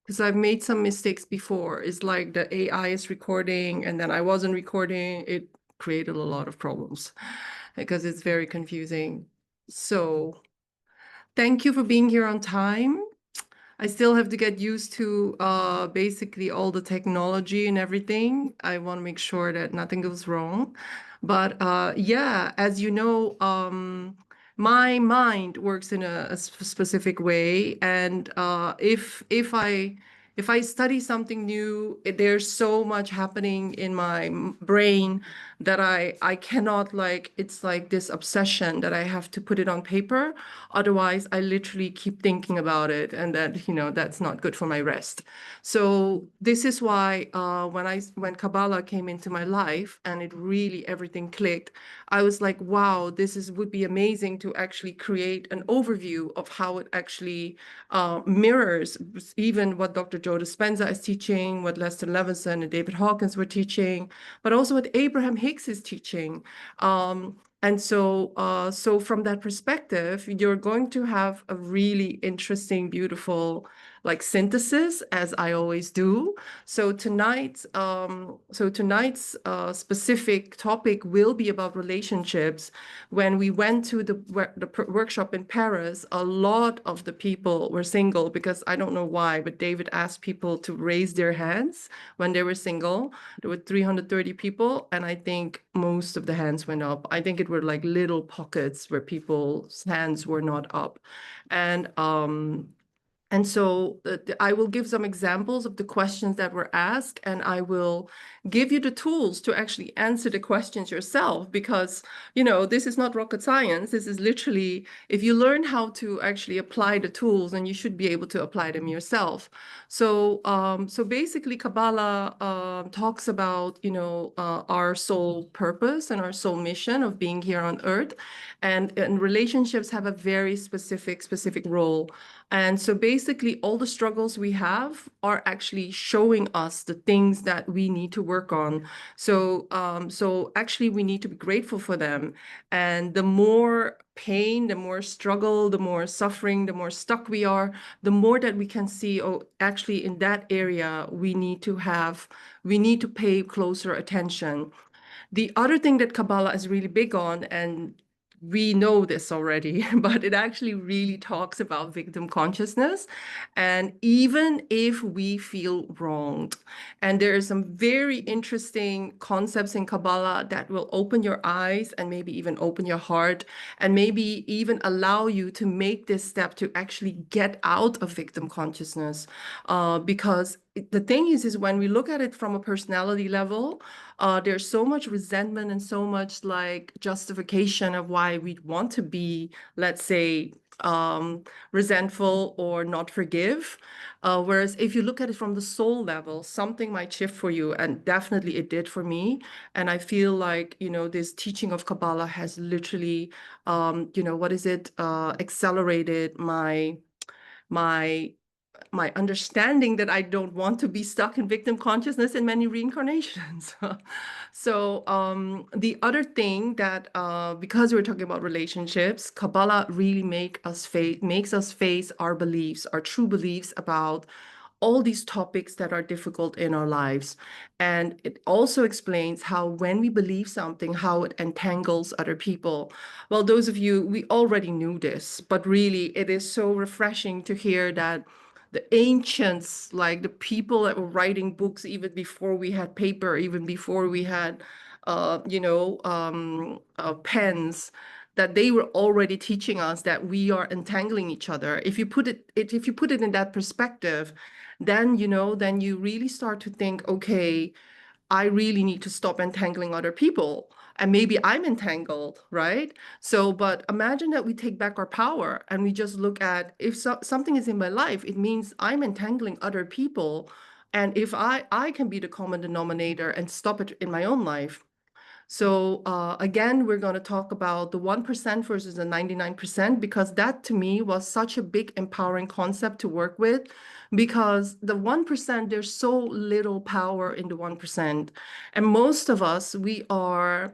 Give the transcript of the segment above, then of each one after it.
because I've made some mistakes before. It's like the AI is recording and then I wasn't recording. It created a lot of problems because it's very confusing. So thank you for being here on time. I still have to get used to basically all the technology and everything. I want to make sure that nothing goes wrong. But yeah, as you know, my mind works in a specific way, and if I study something new, there's so much happening in my brain that I cannot, like, it's like this obsession that I have to put it on paper. Otherwise, I literally keep thinking about it, and that, that's not good for my rest. So this is why when Kabbalah came into my life and it really everything clicked, I was like, wow, would be amazing to actually create an overview of how it actually mirrors even what Dr. Joe Dispenza is teaching, what Lester Levinson and David Hawkins were teaching, but also what Abraham Hicks is teaching. And so from that perspective, you're going to have a really interesting, beautiful, like, synthesis, as I always do. So tonight's specific topic will be about relationships. When we went to the workshop in Paris, a lot of the people were single, because I don't know why, but David asked people to raise their hands when they were single. There were 330 people, and I think most of the hands went up. I think it were like little pockets where people's hands were not up. And so I will give some examples of the questions that were asked, and I will give you the tools to actually answer the questions yourself, because, this is not rocket science. This is literally, if you learn how to actually apply the tools, then you should be able to apply them yourself. So basically, Kabbalah talks about, our soul purpose and our soul mission of being here on earth, and relationships have a very specific role. And so basically all the struggles we have are actually showing us the things that we need to work on. So actually we need to be grateful for them. And the more pain, the more struggle, the more suffering, the more stuck we are, the more that we can see, oh, actually in that area, we need to pay closer attention. The other thing that Kabbalah is really big on, and we know this already, but it actually really talks about victim consciousness. And even if we feel wronged, and there are some very interesting concepts in Kabbalah that will open your eyes and maybe even open your heart, and maybe even allow you to make this step to actually get out of victim consciousness. Because the thing is when we look at it from a personality level, there's so much resentment and so much like justification of why we'd want to be, let's say, resentful or not forgive. Whereas if you look at it from the soul level, something might shift for you, and definitely it did for me. And I feel like, this teaching of Kabbalah has literally, accelerated my my understanding that I don't want to be stuck in victim consciousness in many reincarnations. So the other thing that, because we're talking about relationships, Kabbalah really makes us face our beliefs, our true beliefs about all these topics that are difficult in our lives. And it also explains how when we believe something, how it entangles other people. Well, those of you, we already knew this, but really it is so refreshing to hear that the ancients, like the people that were writing books even before we had paper, even before we had, pens, that they were already teaching us that we are entangling each other. If you put it in that perspective, then you really start to think, okay, I really need to stop entangling other people. And maybe I'm entangled, right? So, but imagine that we take back our power and we just look at, if something is in my life, it means I'm entangling other people. And if I can be the common denominator and stop it in my own life. So again, we're going to talk about the 1% versus the 99%, because that to me was such a big empowering concept to work with, because the 1%, there's so little power in the 1%. And most of us, we are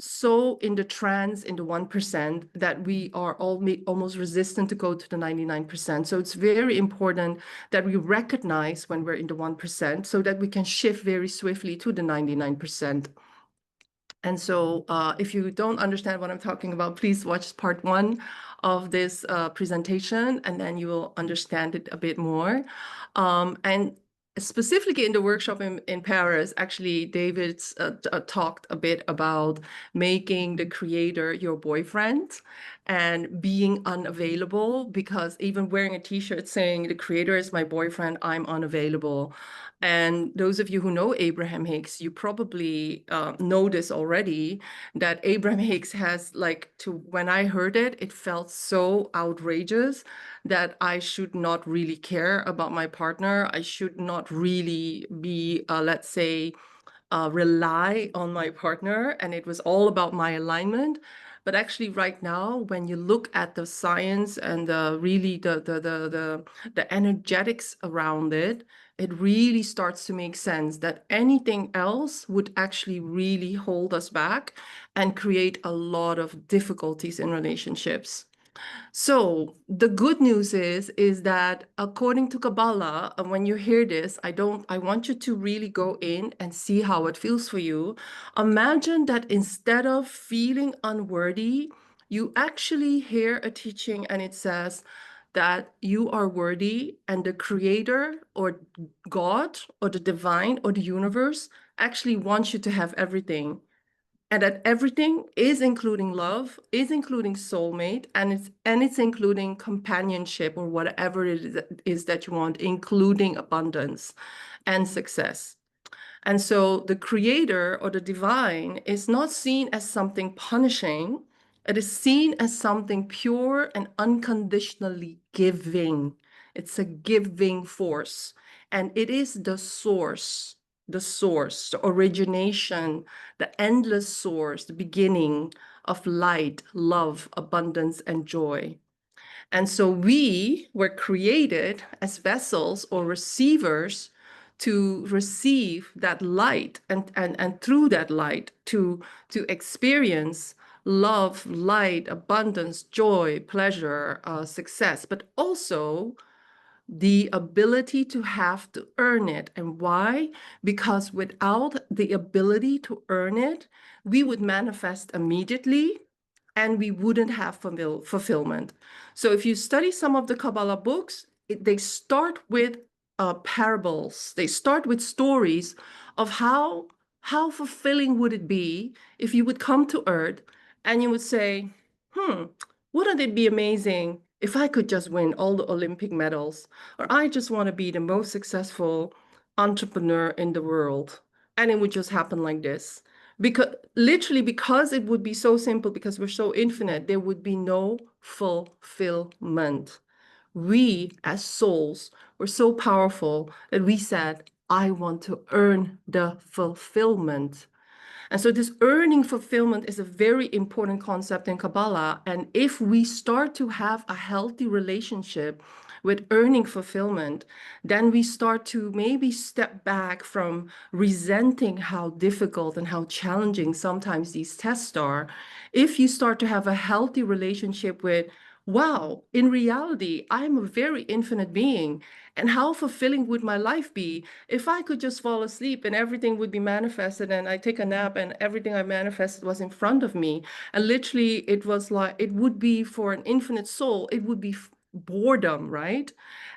so in the trance, in the 1%, that we are almost resistant to go to the 99%. So it's very important that we recognize when we're in the 1% so that we can shift very swiftly to the 99%. And so if you don't understand what I'm talking about, please watch part 1 of this presentation, and then you will understand it a bit more. And specifically in the workshop in Paris, actually, David talked a bit about making the creator your boyfriend and being unavailable, because even wearing a t-shirt saying the creator is my boyfriend, I'm unavailable. And those of you who know Abraham Hicks, you probably know this already, that Abraham Hicks has, when I heard it, it felt so outrageous that I should not really care about my partner. I should not really be, let's say, rely on my partner. And it was all about my alignment. But actually right now, when you look at the science and really the energetics around it, it really starts to make sense that anything else would actually really hold us back and create a lot of difficulties in relationships. So the good news is that according to Kabbalah, when you hear this, I want you to really go in and see how it feels for you. Imagine that instead of feeling unworthy, you actually hear a teaching and it says that you are worthy, and the creator or God or the divine or the universe actually wants you to have everything. And that everything is including love, is including soulmate, and it's including companionship or whatever it is that you want, including abundance and success. And so the creator or the divine is not seen as something punishing. It is seen as something pure and unconditionally giving. It's a giving force. And it is the source, the origination, the endless source, the beginning of light, love, abundance, and joy. And so we were created as vessels or receivers to receive that light and through that light to experience love, light, abundance, joy, pleasure, success, but also the ability to have to earn it. And why? Because without the ability to earn it, we would manifest immediately and we wouldn't have fulfillment. So if you study some of the Kabbalah books, they start with parables. They start with stories of how fulfilling would it be if you would come to Earth and you would say, wouldn't it be amazing if I could just win all the Olympic medals, or I just want to be the most successful entrepreneur in the world, and it would just happen like this. Because literally, because it would be so simple, because we're so infinite, there would be no fulfillment. We as souls were so powerful that we said, I want to earn the fulfillment. And so this earning fulfillment is a very important concept in Kabbalah. And if we start to have a healthy relationship with earning fulfillment, then we start to maybe step back from resenting how difficult and how challenging sometimes these tests are. If you start to have a healthy relationship with, wow, in reality, I'm a very infinite being. And how fulfilling would my life be if I could just fall asleep and everything would be manifested, and I take a nap and everything I manifested was in front of me? And literally, it was like, it would be for an infinite soul, it would be boredom, right?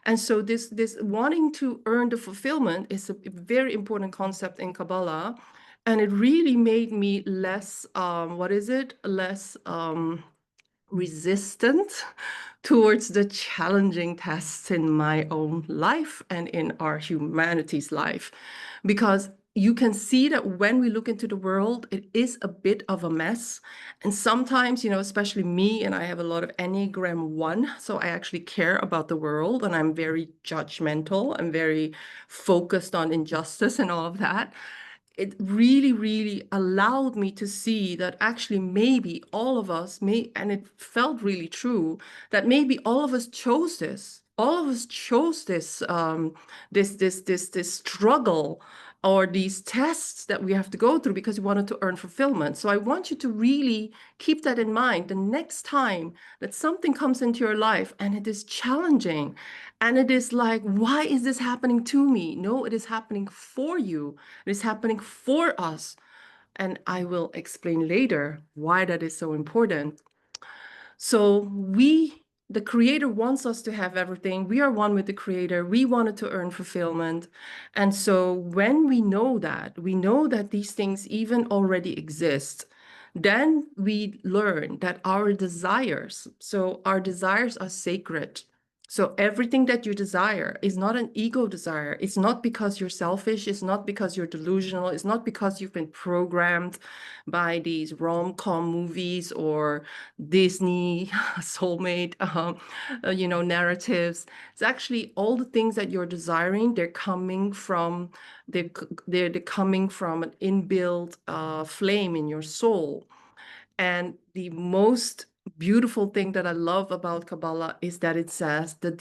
And so this wanting to earn the fulfillment is a very important concept in Kabbalah. And it really made me less, less resistant towards the challenging tests in my own life and in our humanity's life. Because you can see that when we look into the world, it is a bit of a mess. And sometimes, especially me, and I have a lot of Enneagram 1, so I actually care about the world and I'm very judgmental. I'm very focused on injustice and all of that. It really, really allowed me to see that actually maybe all of us and it felt really true, that maybe all of us chose this. All of us chose this, this struggle or these tests that we have to go through because we wanted to earn fulfillment. So I want you to really keep that in mind the next time that something comes into your life and it is challenging and it is like, why is this happening to me? No, it is happening for you. It is happening for us. And I will explain later why that is so important. So the creator wants us to have everything. We are one with the creator. We wanted to earn fulfillment. And so when we know that these things even already exist, then we learn that our desires are sacred. So everything that you desire is not an ego desire. It's not because you're selfish. It's not because you're delusional. It's not because you've been programmed by these rom-com movies or Disney, soulmate, narratives. It's actually all the things that you're desiring. They're coming from they're coming from an inbuilt flame in your soul. And the most beautiful thing that I love about Kabbalah is that it says the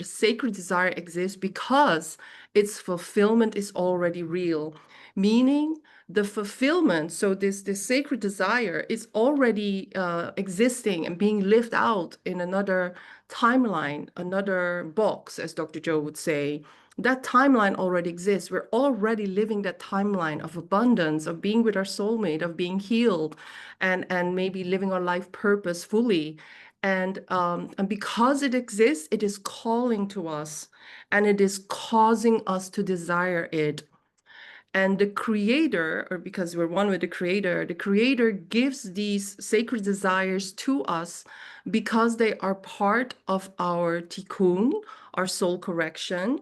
sacred desire exists because its fulfillment is already real, meaning the fulfillment. So this sacred desire is already existing and being lived out in another timeline, another box, as Dr. Joe would say. That timeline already exists. We're already living that timeline of abundance, of being with our soulmate, of being healed, and maybe living our life purpose fully. And because it exists, it is calling to us, and it is causing us to desire it. And the creator, or because we're one with the creator gives these sacred desires to us because they are part of our tikkun, our soul correction,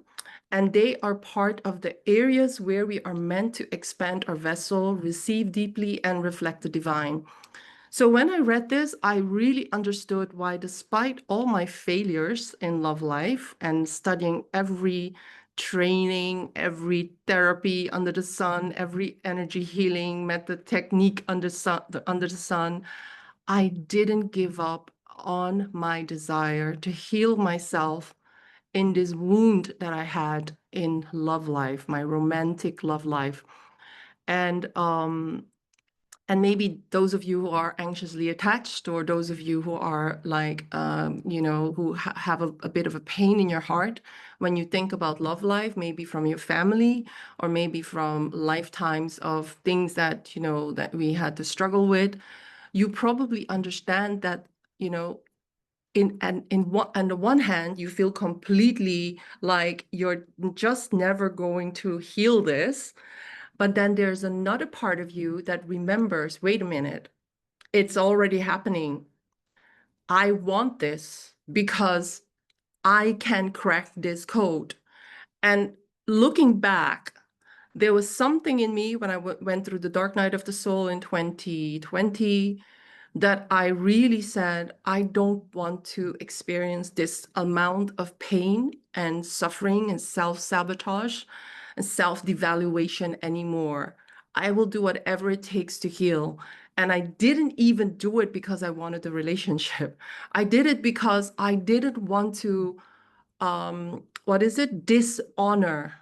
and they are part of the areas where we are meant to expand our vessel, receive deeply, and reflect the divine. So when I read this, I really understood why, despite all my failures in love life and studying every training, every therapy under the sun, every energy healing method technique under the sun, I didn't give up on my desire to heal myself in this wound that I had in love life, my romantic love life. And maybe those of you who are anxiously attached, or those of you who are like, who have a bit of a pain in your heart when you think about love life, maybe from your family, or maybe from lifetimes of things that, that we had to struggle with, you probably understand that, on the one hand, you feel completely like you're just never going to heal this. But then there's another part of you that remembers, wait a minute, it's already happening. I want this because I can crack this code. And looking back, there was something in me when I went through the dark night of the soul in 2020 that I really said, I don't want to experience this amount of pain and suffering and self-sabotage and self-devaluation anymore. I will do whatever it takes to heal. And I didn't even do it because I wanted a relationship. I did it because I didn't want to, dishonor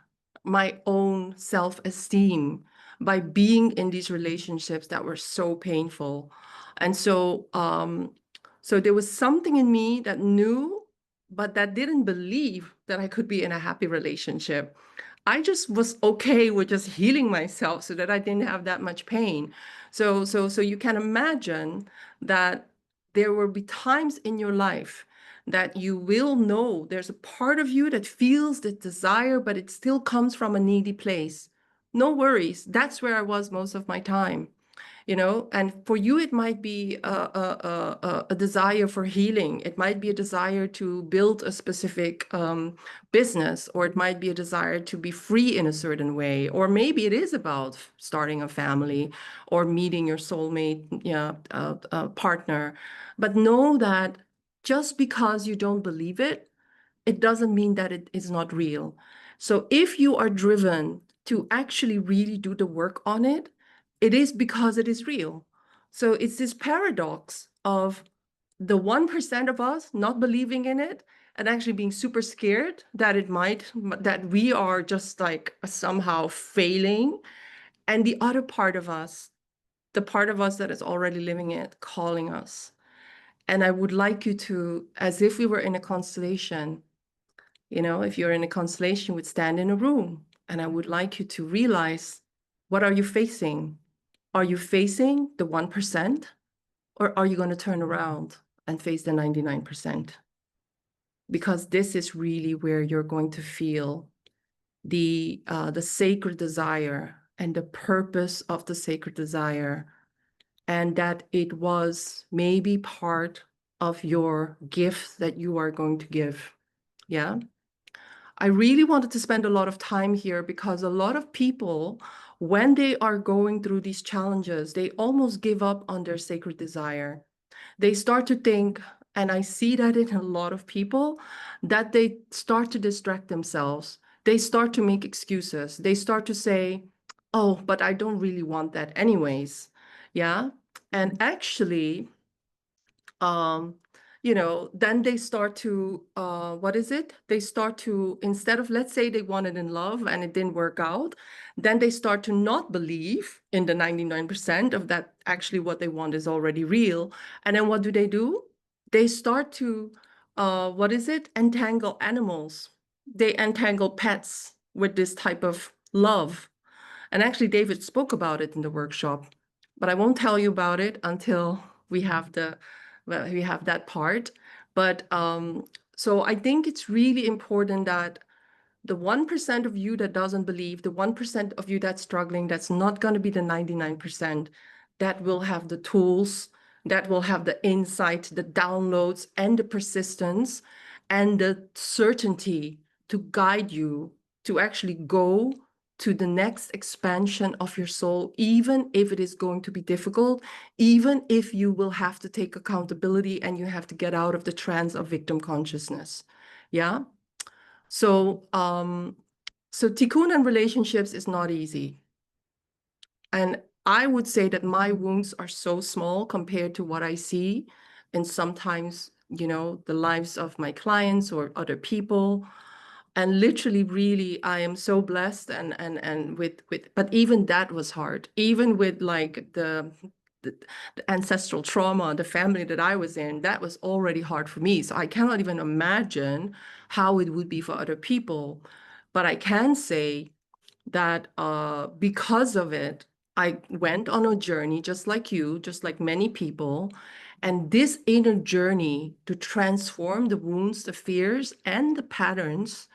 my own self-esteem by being in these relationships that were so painful. And so there was something in me that knew, but that didn't believe that I could be in a happy relationship. I just was okay with just healing myself so that I didn't have that much pain. So you can imagine that there will be times in your life that you will know there's a part of you that feels the desire, but it still comes from a needy place. No worries. That's where I was most of my time. And for you, it might be a desire for healing. It might be a desire to build a specific business, or it might be a desire to be free in a certain way, or maybe it is about starting a family or meeting your soulmate, partner. But know that just because you don't believe it, it doesn't mean that it is not real. So if you are driven to actually really do the work on it, it is because it is real. So it's this paradox of the 1% of us not believing in it and actually being super scared that that we are just like somehow failing. And the other part of us, the part of us that is already living it, calling us. And I would like you to, as if we were in a constellation, if you're in a constellation, you would stand in a room. And I would like you to realize, what are you facing? Are you facing the 1%? Or are you going to turn around and face the 99%? Because this is really where you're going to feel the sacred desire and the purpose of the sacred desire, and that it was maybe part of your gift that you are going to give. Yeah. I really wanted to spend a lot of time here because a lot of people, when they are going through these challenges, they almost give up on their sacred desire. They start to think, and I see that in a lot of people, that they start to distract themselves. They start to make excuses. They start to say, oh, but I don't really want that anyways. Yeah. And actually, um, then they start to, what is it? They start to, instead of, let's say they wanted in love and it didn't work out, then they start to not believe in the 99% of that actually what they want is already real. And then what do? They start to, what is it? Entangle animals. They entangle pets with this type of love. And actually, David spoke about it in the workshop, but I won't tell you about it until we have we have that part. But so I think it's really important that the 1% of you that doesn't believe, the 1% of you that's struggling, that's not going to be the 99%, that will have the tools, that will have the insight, the downloads, and the persistence, and the certainty to guide you to actually go to the next expansion of your soul, even if it is going to be difficult, even if you will have to take accountability and you have to get out of the trance of victim consciousness. Yeah. So, so tikkun and relationships is not easy. And I would say that my wounds are so small compared to what I see. And sometimes, the lives of my clients or other people. And literally, really, I am so blessed and but even that was hard, even with like the ancestral trauma, the family that I was in, that was already hard for me. So I cannot even imagine how it would be for other people. But I can say that because of it, I went on a journey just like you, just like many people. And this inner journey to transform the wounds, the fears, and the patterns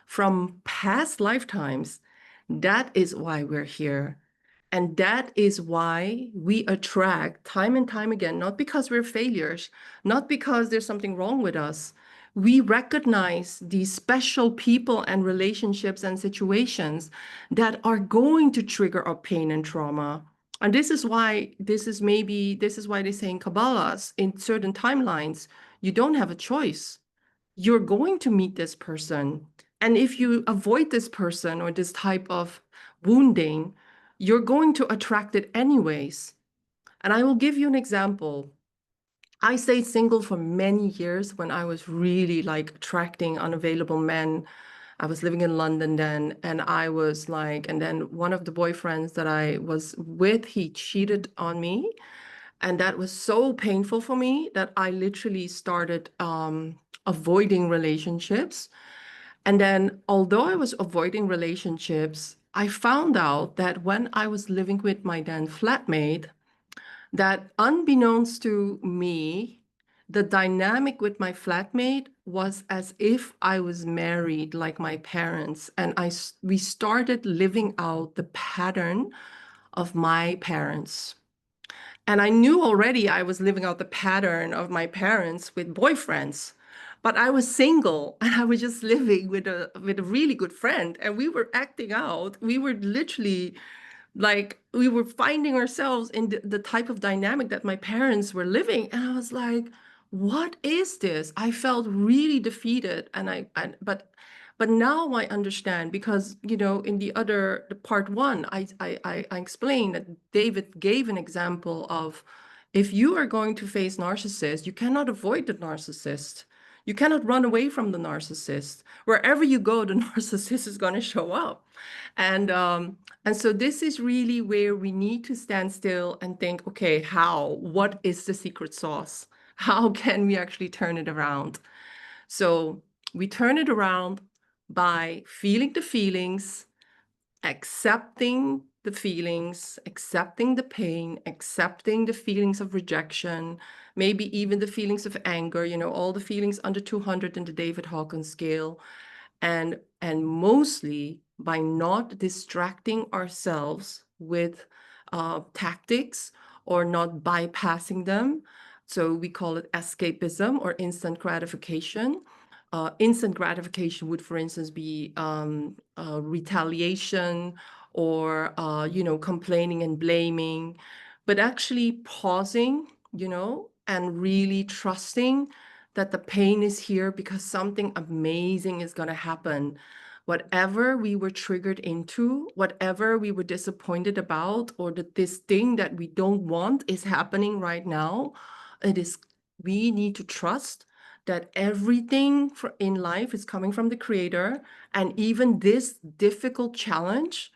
from past lifetimes, that is why we're here. And that is why we attract time and time again, not because we're failures, not because there's something wrong with us. We recognize these special people and relationships and situations that are going to trigger our pain and trauma. And this is why they say in Kabbalah, in certain timelines, you don't have a choice. You're going to meet this person. And if you avoid this person or this type of wounding, you're going to attract it anyways. And I will give you an example. I stayed single for many years when I was really like attracting unavailable men. I was living in London then, and I was like, and then one of the boyfriends that I was with, he cheated on me. And that was so painful for me that I literally started avoiding relationships. And then, although I was avoiding relationships, I found out that when I was living with my then flatmate, that unbeknownst to me, the dynamic with my flatmate was as if I was married like my parents. And we started living out the pattern of my parents. And I knew already I was living out the pattern of my parents with boyfriends, but I was single and I was just living with a really good friend, and we were acting out. We were literally like we were finding ourselves in the type of dynamic that my parents were living, and I was like, what is this? I felt really defeated, but now I understand because in the part one, I explained that David gave an example of, if you are going to face narcissists, you cannot avoid the narcissist. You cannot run away from the narcissist. Wherever you go, the narcissist is going to show up. And so this is really where we need to stand still and think, okay, how? What is the secret sauce? How can we actually turn it around? So we turn it around by feeling the feelings, accepting the feelings, accepting the pain, accepting the feelings of rejection, maybe even the feelings of anger, all the feelings under 200 in the David Hawkins scale. And mostly by not distracting ourselves with tactics or not bypassing them. So we call it escapism or instant gratification. Instant gratification would, for instance, be retaliation or complaining and blaming, but actually pausing, and really trusting that the pain is here because something amazing is going to happen. Whatever we were triggered into, whatever we were disappointed about, or that this thing that we don't want is happening right now, we need to trust that everything in life is coming from the creator. And even this difficult challenge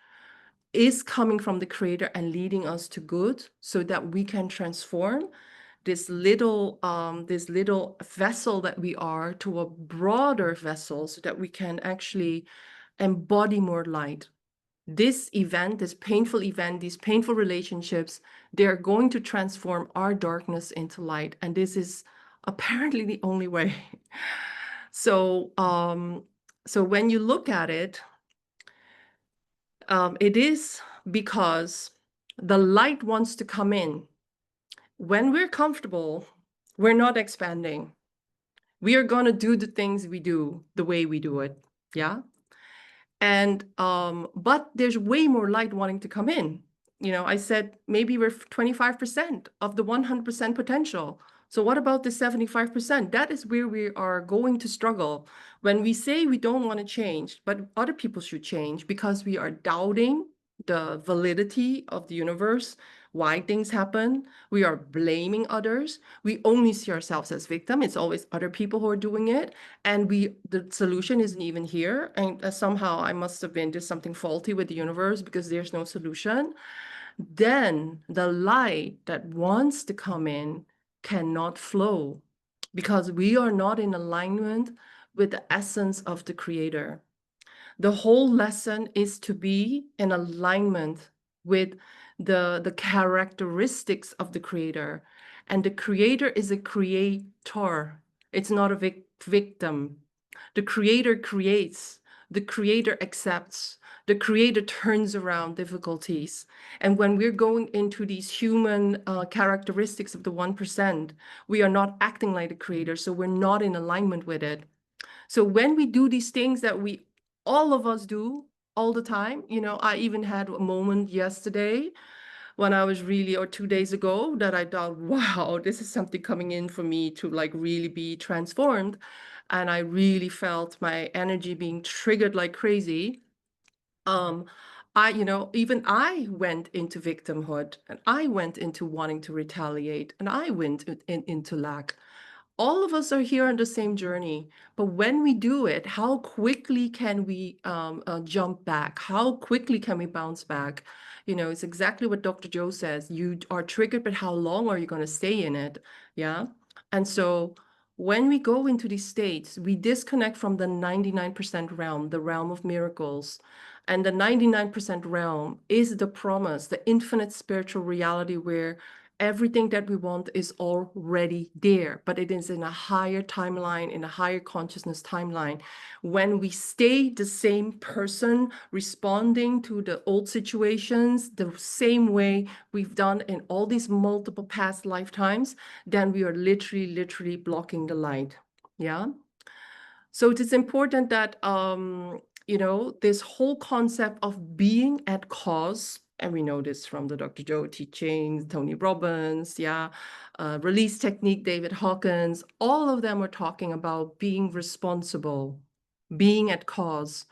is coming from the creator and leading us to good so that we can transform this little vessel that we are to a broader vessel so that we can actually embody more light. This event, this painful event, these painful relationships, they're going to transform our darkness into light. And this is apparently the only way. So when you look at it, it is because the light wants to come in. When we're comfortable, we're not expanding. We are going to do the things we do the way we do it. Yeah. And but there's way more light wanting to come in. I said maybe we're 25% of the 100% potential. So what about the 75%? That is where we are going to struggle when we say we don't want to change, but other people should change because we are doubting the validity of the universe, why things happen. We are blaming others. We only see ourselves as victim. It's always other people who are doing it. And the solution isn't even here. And somehow I must have been just something faulty with the universe because there's no solution. Then the light that wants to come in cannot flow because we are not in alignment with the essence of the creator. The whole lesson is to be in alignment with the characteristics of the creator. And the creator is a creator. It's not a victim. The creator creates. The creator accepts. The creator turns around difficulties. And when we're going into these human characteristics of the 1%, we are not acting like the creator. So we're not in alignment with it. So when we do these things that all of us do all the time, I even had a moment yesterday when I was or 2 days ago, that I thought, wow, this is something coming in for me to really be transformed. And I really felt my energy being triggered like crazy. Even I went into victimhood and I went into wanting to retaliate and I went into lack. All of us are here on the same journey, but when we do it, how quickly can we jump back? How quickly can we bounce back? It's exactly what Dr. Joe says. You are triggered, but how long are you going to stay in it? Yeah. And so when we go into these states, we disconnect from the 99% realm, the realm of miracles. And the 99% realm is the promise, the infinite spiritual reality where everything that we want is already there, but it is in a higher timeline, in a higher consciousness timeline. When we stay the same person, responding to the old situations the same way we've done in all these multiple past lifetimes, then we are literally blocking the light. Yeah. So it is important that, this whole concept of being at cause, and we know this from the Dr. Joe teachings, Tony Robbins, release technique, David Hawkins, all of them are talking about being responsible, being at cause,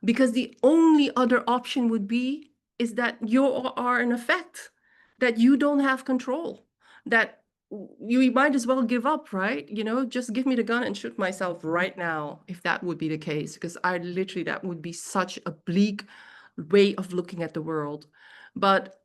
because the only other option would be is that you are in effect, that you don't have control, that you might as well give up, right? Just give me the gun and shoot myself right now, if that would be the case, because that would be such a bleak way of looking at the world. But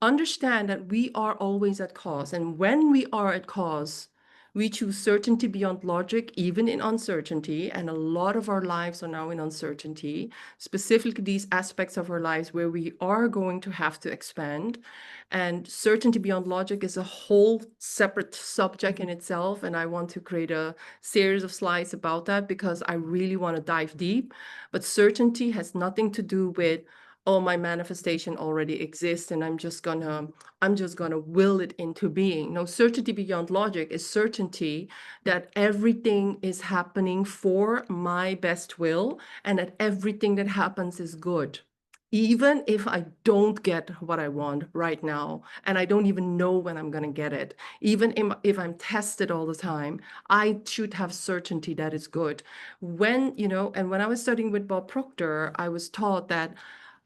understand that we are always at cause. And when we are at cause, we choose certainty beyond logic, even in uncertainty. And a lot of our lives are now in uncertainty, specifically these aspects of our lives where we are going to have to expand. And certainty beyond logic is a whole separate subject in itself. And I want to create a series of slides about that because I really want to dive deep. But certainty has nothing to do with, oh, my manifestation already exists and I'm just gonna will it into being. No, certainty beyond logic is certainty that everything is happening for my best will and that everything that happens is good. Even if I don't get what I want right now, and I don't even know when I'm going to get it, even if I'm tested all the time, I should have certainty that it's good. And when I was studying with Bob Proctor, I was taught that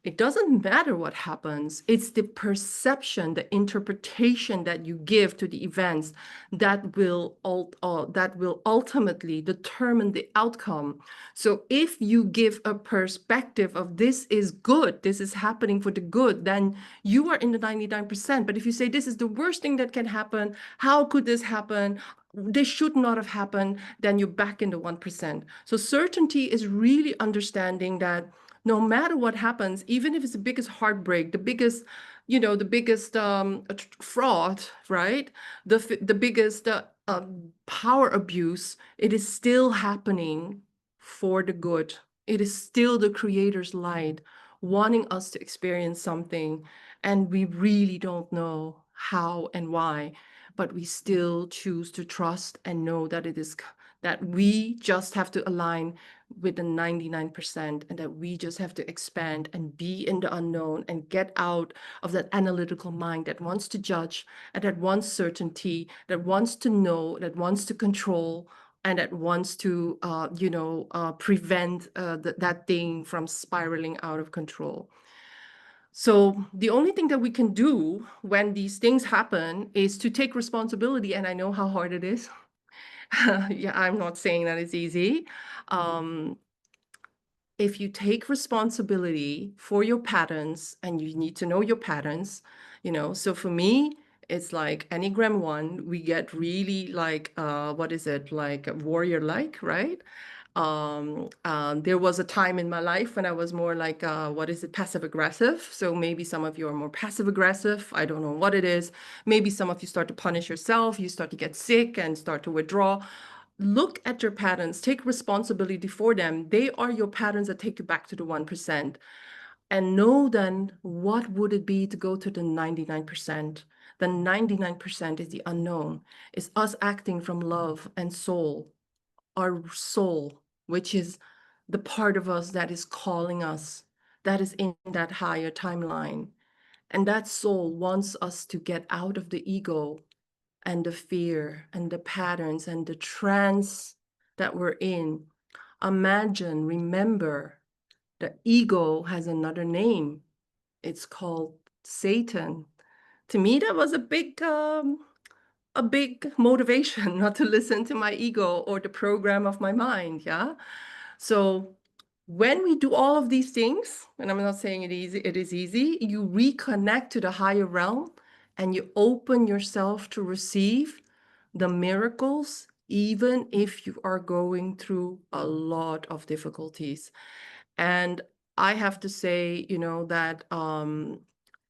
it doesn't matter what happens. It's the perception, the interpretation that you give to the events that will ultimately determine the outcome. So if you give a perspective of this is good, this is happening for the good, then you are in the 99%. But if you say this is the worst thing that can happen, how could this happen? This should not have happened, then you're back in the 1%. So certainty is really understanding that no matter what happens, even if it's the biggest heartbreak, the biggest fraud, right? The biggest power abuse, it is still happening for the good. It is still the Creator's light wanting us to experience something, and we really don't know how and why, but we still choose to trust and know that that we just have to align with the 99% and that we just have to expand and be in the unknown and get out of that analytical mind that wants to judge and that wants certainty, that wants to know, that wants to control, and that wants to prevent that thing from spiraling out of control. So the only thing that we can do when these things happen is to take responsibility. And I know how hard it is. Yeah, I'm not saying that it's easy. If you take responsibility for your patterns, and you need to know your patterns, so for me, it's like Enneagram 1, we get really like, what is it, like warrior-like, right? There was a time in my life when I was more like, what is it, passive aggressive. So maybe some of you are more passive aggressive. I don't know what it is. Maybe some of you start to punish yourself. You start to get sick and start to withdraw. Look at your patterns, take responsibility for them. They are your patterns that take you back to the 1%. And know then what would it be to go to the 99%. The 99% is the unknown. It's us acting from love and soul, our soul, which is the part of us that is calling us, that is in that higher timeline. And that soul wants us to get out of the ego and the fear and the patterns and the trance that we're in. Imagine, remember, the ego has another name. It's called Satan. To me, that was a big motivation not to listen to my ego or the program of my mind. Yeah. So when we do all of these things, and I'm not saying it is easy, you reconnect to the higher realm and you open yourself to receive the miracles, even if you are going through a lot of difficulties. And I have to say, that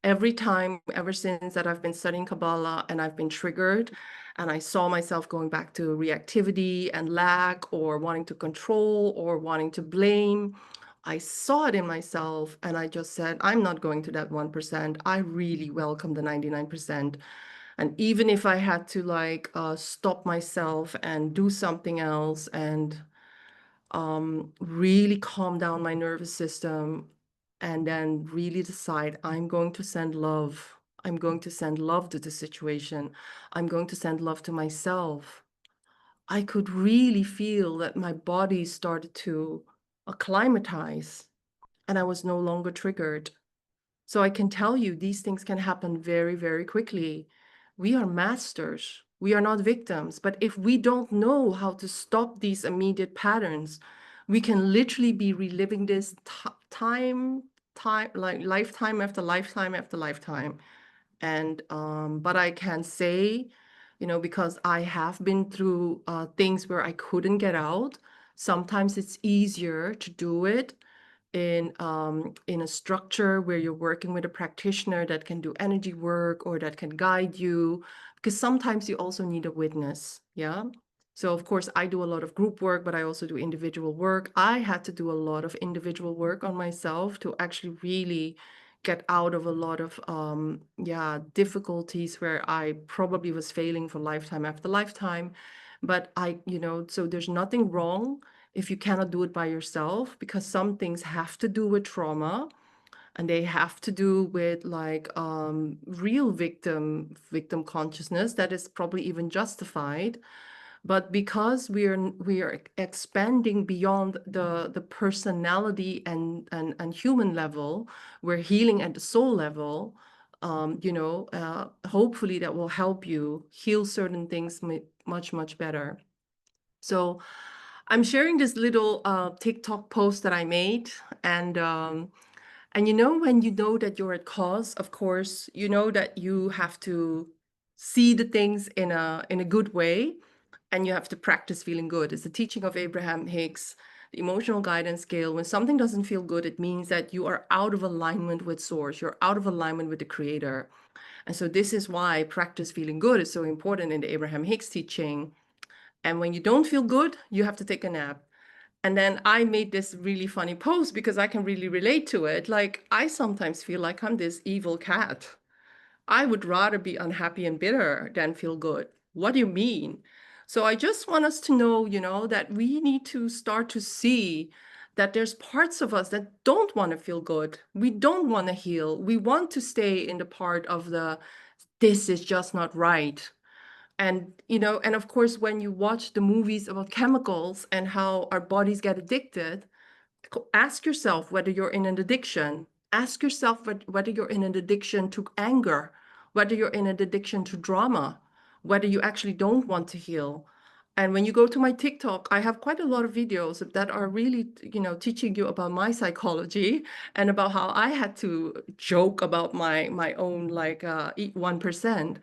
every time, ever since that I've been studying Kabbalah and I've been triggered, and I saw myself going back to reactivity and lack or wanting to control or wanting to blame, I saw it in myself and I just said, I'm not going to that 1%. I really welcome the 99%. And even if I had to stop myself and do something else and really calm down my nervous system and then really decide I'm going to send love. I'm going to send love to the situation. I'm going to send love to myself. I could really feel that my body started to acclimatize and I was no longer triggered. So I can tell you these things can happen very, very quickly. We are masters. We are not victims. But if we don't know how to stop these immediate patterns, we can literally be reliving this like lifetime after lifetime after lifetime. And but I can say, because I have been through things where I couldn't get out, sometimes it's easier to do it in a structure where you're working with a practitioner that can do energy work or that can guide you, because sometimes you also need a witness. Yeah. So of course I do a lot of group work, but I also do individual work. I had to do a lot of individual work on myself to actually really get out of a lot of difficulties where I probably was failing for lifetime after lifetime. But so there's nothing wrong if you cannot do it by yourself, because some things have to do with trauma, and they have to do with like real victim consciousness that is probably even justified. But because we are expanding beyond the personality and human level, we're healing at the soul level. Hopefully that will help you heal certain things much better. So I'm sharing this little TikTok post that I made, and when you know that you're at cause, of course, you know that you have to see the things in a good way, and you have to practice feeling good. It's the teaching of Abraham Hicks, the emotional guidance scale. When something doesn't feel good, it means that you are out of alignment with source. You're out of alignment with the creator. And so this is why practice feeling good is so important in the Abraham Hicks teaching. And when you don't feel good, you have to take a nap. And then I made this really funny post because I can really relate to it. Like, I sometimes feel like I'm this evil cat. I would rather be unhappy and bitter than feel good. What do you mean? So I just want us to know, that we need to start to see that there's parts of us that don't want to feel good. We don't want to heal. We want to stay in the part of this is just not right. And of course, when you watch the movies about chemicals and how our bodies get addicted, ask yourself whether you're in an addiction. Ask yourself whether you're in an addiction to anger, whether you're in an addiction to drama, whether you actually don't want to heal. And when you go to my TikTok, I have quite a lot of videos that are really, teaching you about my psychology and about how I had to joke about my own like eat 1%.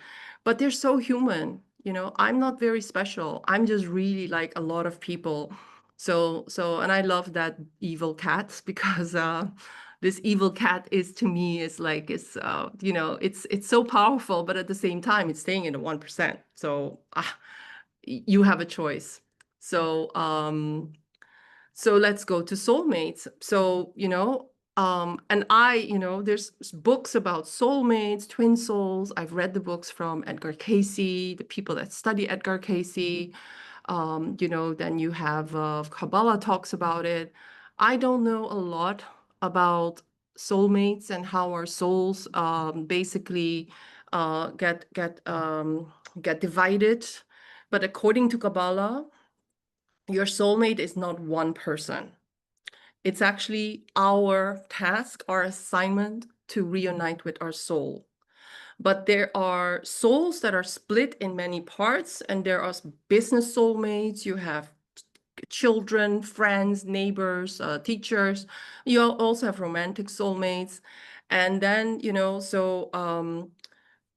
But they're so human. I'm not very special. I'm just really like a lot of people. And I love that evil cat because this evil cat is to me is like it's so powerful, but at the same time it's staying in the 1%. So you have a choice. So let's go to soulmates. So and there's books about soulmates, twin souls. I've read the books from Edgar Cayce, the people that study Edgar Cayce. Then you have Kabbalah talks about it. I don't know a lot about soulmates and how our souls basically get divided. But according to Kabbalah, your soulmate is not one person. It's actually our task, our assignment to reunite with our soul. But there are souls that are split in many parts, and there are business soulmates. You have children, friends, neighbors, teachers. You also have romantic soulmates. And then,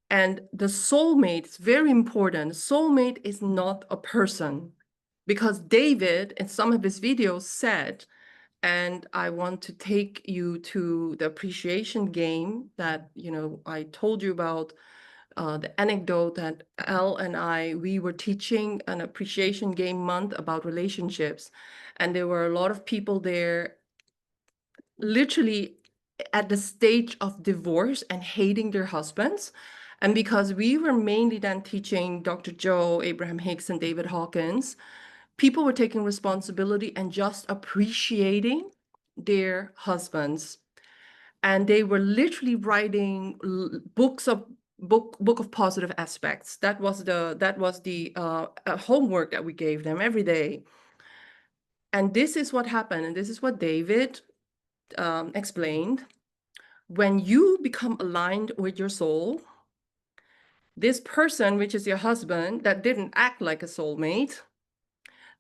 and the soulmate is very important. Soulmate is not a person, because David, in some of his videos, said, and I want to take you to the appreciation game that, I told you about, the anecdote that Al and we were teaching an appreciation game month about relationships. And there were a lot of people there literally at the stage of divorce and hating their husbands. And because we were mainly then teaching Dr. Joe, Abraham Hicks, and David Hawkins, people were taking responsibility and just appreciating their husbands. And they were literally writing books of book of positive aspects. That was the homework that we gave them every day. And this is what happened, and this is what David explained. When you become aligned with your soul, This person, which is your husband, that didn't act like a soulmate,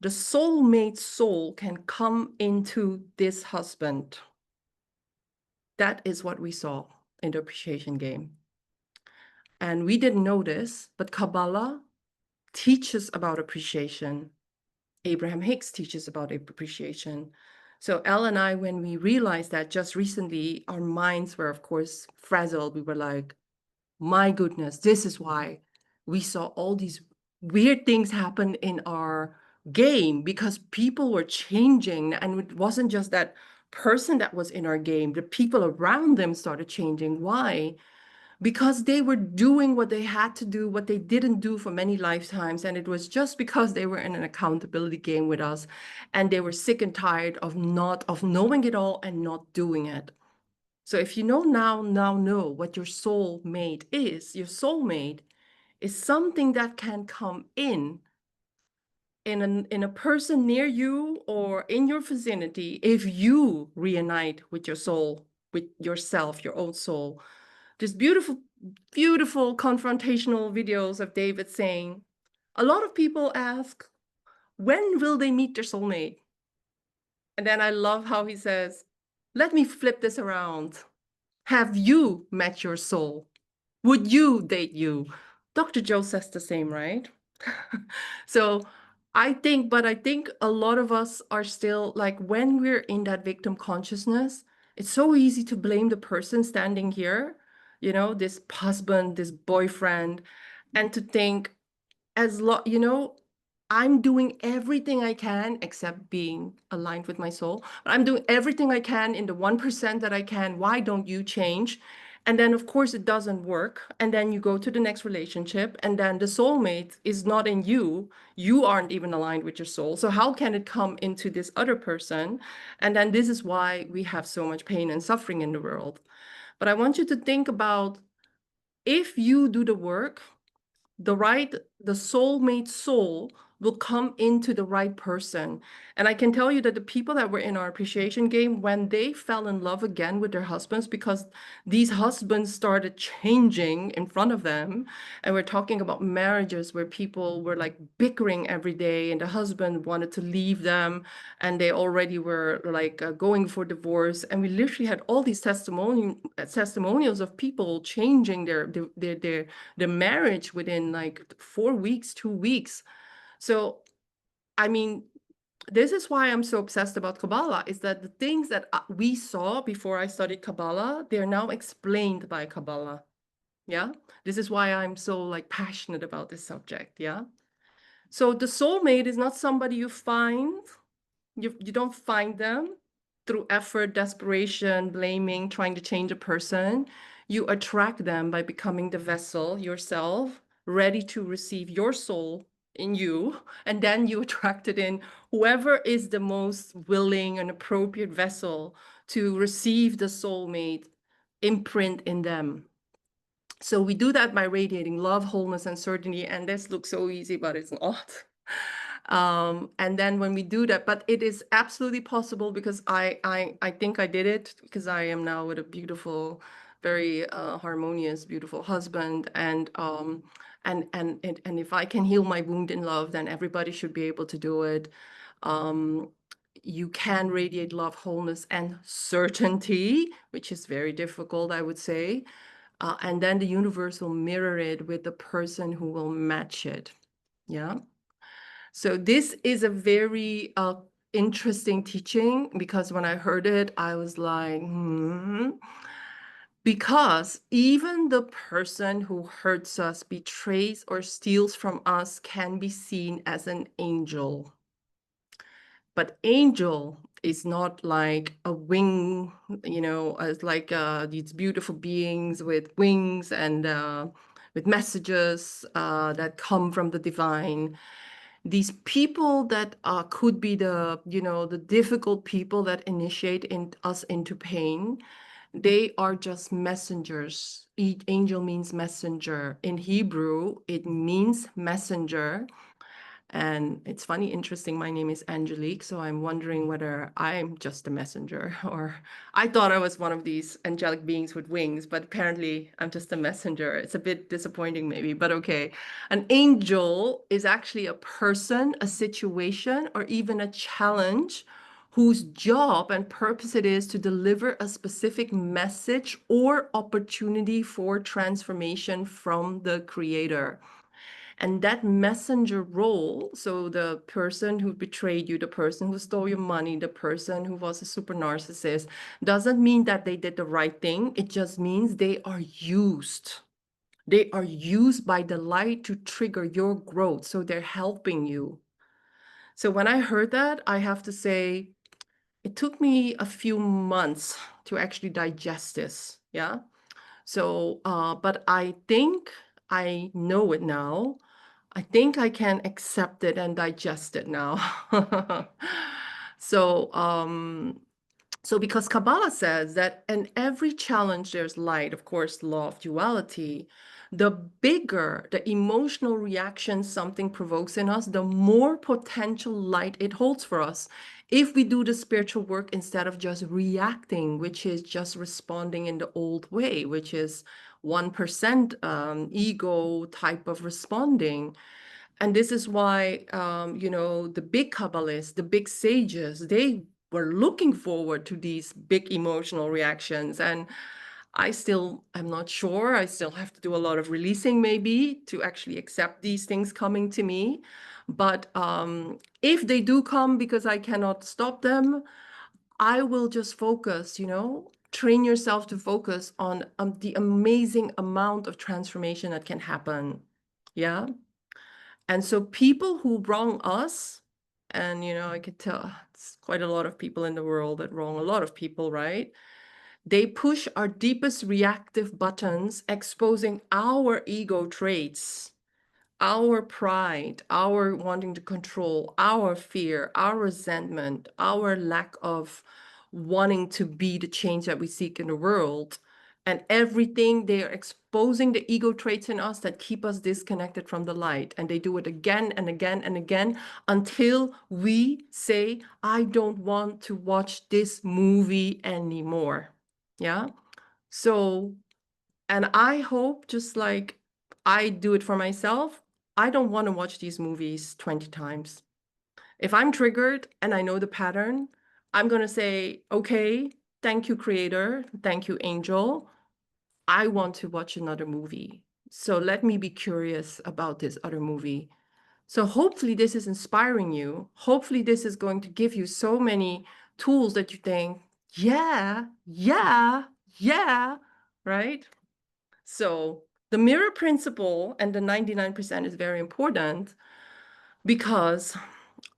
the soulmate soul can come into this husband. That is what we saw in the appreciation game. And we didn't know this, but Kabbalah teaches about appreciation. Abraham Hicks teaches about appreciation. So Elle and I, when we realized that just recently, our minds were, of course, frazzled. We were like, my goodness, this is why we saw all these weird things happen in our game, because people were changing. And it wasn't just that person that was in our game, the people around them started changing. Why? Because they were doing what they had to do, what they didn't do for many lifetimes. And it was just because they were in an accountability game with us, and they were sick and tired of knowing it all and not doing it. So if you now know what your soulmate is. Your soulmate is something that can come in a person near you or in your vicinity if you reunite with your soul, with yourself, your own soul. There's beautiful, beautiful confrontational videos of David saying, a lot of people ask, when will they meet their soulmate? And then I love how he says, let me flip this around. Have you met your soul? Would you date you? Dr. Joe says the same, right? So I think a lot of us are still like, when we're in that victim consciousness, it's so easy to blame the person standing here, this husband, this boyfriend, and to think, I'm doing everything I can except being aligned with my soul. I'm doing everything I can in the 1% that I can. Why don't you change? And then, of course, it doesn't work. And then you go to the next relationship, and then the soulmate is not in you. You aren't even aligned with your soul. So how can it come into this other person? And then this is why we have so much pain and suffering in the world. But I want you to think about, if you do the work, the soulmate soul will come into the right person. And I can tell you that the people that were in our appreciation game, when they fell in love again with their husbands, because these husbands started changing in front of them, and we're talking about marriages where people were like bickering every day, and the husband wanted to leave them, and they already were like going for divorce. And we literally had all these testimonials of people changing their marriage within like 4 weeks, 2 weeks. So, I mean, this is why I'm so obsessed about Kabbalah, is that the things that we saw before I studied Kabbalah, they're now explained by Kabbalah. Yeah. This is why I'm so like passionate about this subject. Yeah. So the soulmate is not somebody you find. You don't find them through effort, desperation, blaming, trying to change a person. You attract them by becoming the vessel yourself, ready to receive your soul in you. And then you attract it in whoever is the most willing and appropriate vessel to receive the soulmate imprint in them. So we do that by radiating love, wholeness, and certainty. And this looks so easy, but it's not. And then when we do that, but it is absolutely possible, because I think I did it, because I am now with a beautiful, very harmonious, beautiful husband. And if I can heal my wound in love, then everybody should be able to do it. You can radiate love, wholeness, and certainty, which is very difficult, I would say. And then the universe will mirror it with the person who will match it. Yeah. So this is a very interesting teaching, because when I heard it, I was like, because even the person who hurts us, betrays, or steals from us can be seen as an angel. But angel is not like a wing, as like these beautiful beings with wings and with messages that come from the divine. These people that could be the difficult people that initiate us into pain, they are just messengers. Angel means messenger. In Hebrew, it means messenger. And it's funny, interesting. My name is Angelique, so I'm wondering whether I'm just a messenger, or I thought I was one of these angelic beings with wings, but apparently I'm just a messenger. It's a bit disappointing, maybe, but okay. An angel is actually a person, a situation, or even a challenge whose job and purpose it is to deliver a specific message or opportunity for transformation from the creator. And that messenger role, so the person who betrayed you, the person who stole your money, the person who was a super narcissist, doesn't mean that they did the right thing. It just means they are used. They are used by the light to trigger your growth. So they're helping you. So when I heard that, I have to say, it took me a few months to actually digest this. Yeah. So, but I think I know it now. I think I can accept it and digest it now. So, so because Kabbalah says that in every challenge there's light, of course, the law of duality, the bigger the emotional reaction something provokes in us, the more potential light it holds for us. If we do the spiritual work instead of just reacting, which is just responding in the old way, which is 1% ego type of responding. And this is why, the big Kabbalists, the big sages, they were looking forward to these big emotional reactions. And I still am not sure. I still have to do a lot of releasing, maybe, to actually accept these things coming to me. But if they do come because I cannot stop them, I will just focus, train yourself to focus on the amazing amount of transformation that can happen. Yeah. And so people who wrong us, and I could tell it's quite a lot of people in the world that wrong a lot of people, right? They push our deepest reactive buttons, exposing our ego traits, our pride, our wanting to control, our fear, our resentment, our lack of wanting to be the change that we seek in the world. And everything, they are exposing the ego traits in us that keep us disconnected from the light. And they do it again and again and again until we say, I don't want to watch this movie anymore. Yeah. So, and I hope, just like I do it for myself, I don't want to watch these movies 20 times. If I'm triggered and I know the pattern, I'm going to say, okay, thank you, creator. Thank you, angel. I want to watch another movie. So let me be curious about this other movie. So hopefully this is inspiring you. Hopefully this is going to give you so many tools that you think, yeah, yeah, yeah, right? So the mirror principle and the 99% is very important because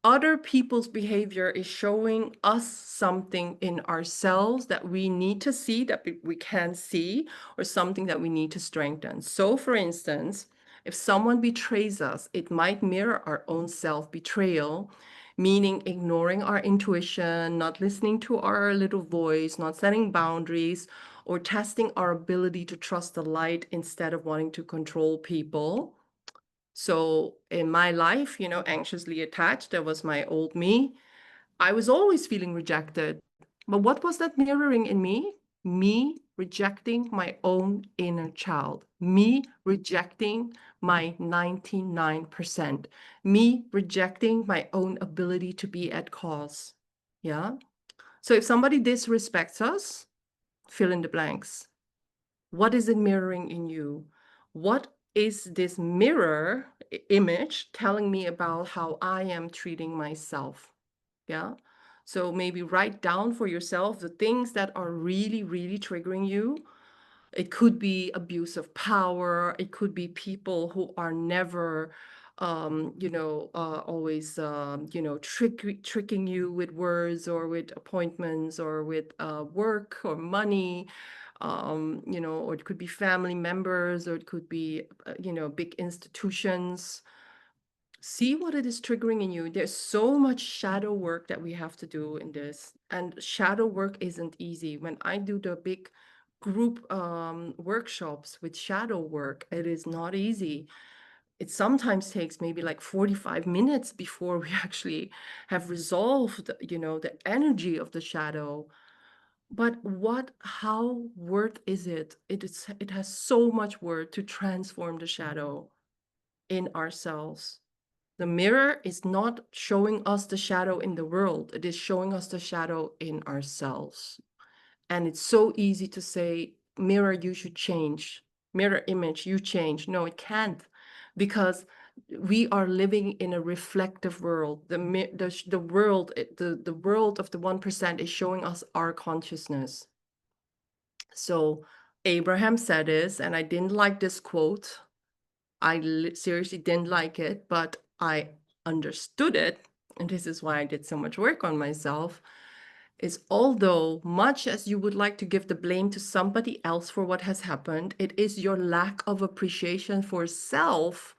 other people's behavior is showing us something in ourselves that we need to see, that we can see, or something that we need to strengthen. So for instance, if someone betrays us, it might mirror our own self-betrayal, meaning ignoring our intuition, not listening to our little voice, not setting boundaries, or testing our ability to trust the light instead of wanting to control people. So in my life, anxiously attached, that was my old me. I was always feeling rejected. But what was that mirroring in me? Me rejecting my own inner child, me rejecting my 99%, me rejecting my own ability to be at cause. Yeah. So if somebody disrespects us, fill in the blanks. What is it mirroring in you? What is this mirror image telling me about how I am treating myself? Yeah. So maybe write down for yourself the things that are really, really triggering you. It could be abuse of power. It could be people who are never, always, tricking you with words or with appointments or with work or money, or it could be family members, or it could be, big institutions. See what it is triggering in you. There's so much shadow work that we have to do in this. And shadow work isn't easy. When I do the big group workshops with shadow work, it is not easy. it sometimes takes maybe like 45 minutes before we actually have resolved, the energy of the shadow. But how worth is it? It has so much worth to transform the shadow in ourselves. The mirror is not showing us the shadow in the world. It is showing us the shadow in ourselves. And it's so easy to say, mirror, you should change. Mirror image, you change. No, it can't, because we are living in a reflective world. The world, the world of the 1% is showing us our consciousness. So Abraham said this, and I didn't like this quote. I seriously didn't like it, but I understood it. And this is why I did so much work on myself. Is although much as you would like to give the blame to somebody else for what has happened, it is your lack of appreciation for self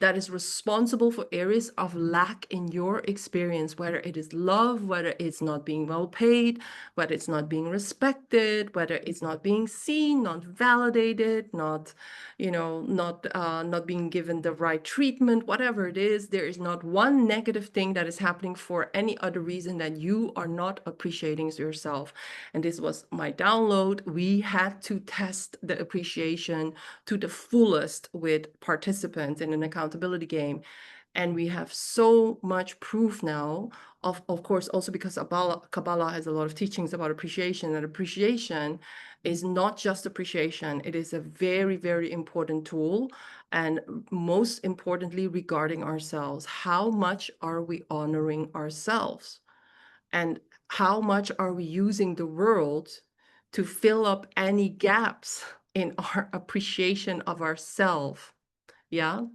that is responsible for areas of lack in your experience, whether it is love, whether it's not being well paid, whether it's not being respected, whether it's not being seen, not validated, not, not being given the right treatment, whatever it is. There is not one negative thing that is happening for any other reason than you are not appreciating yourself. And this was my download. We had to test the appreciation to the fullest with participants in an accountability game. And we have so much proof now of course, also because Kabbalah has a lot of teachings about appreciation, and appreciation is not just appreciation. It is a very, very important tool. And most importantly, regarding ourselves, how much are we honoring ourselves? And how much are we using the world to fill up any gaps in our appreciation of ourselves? Yeah.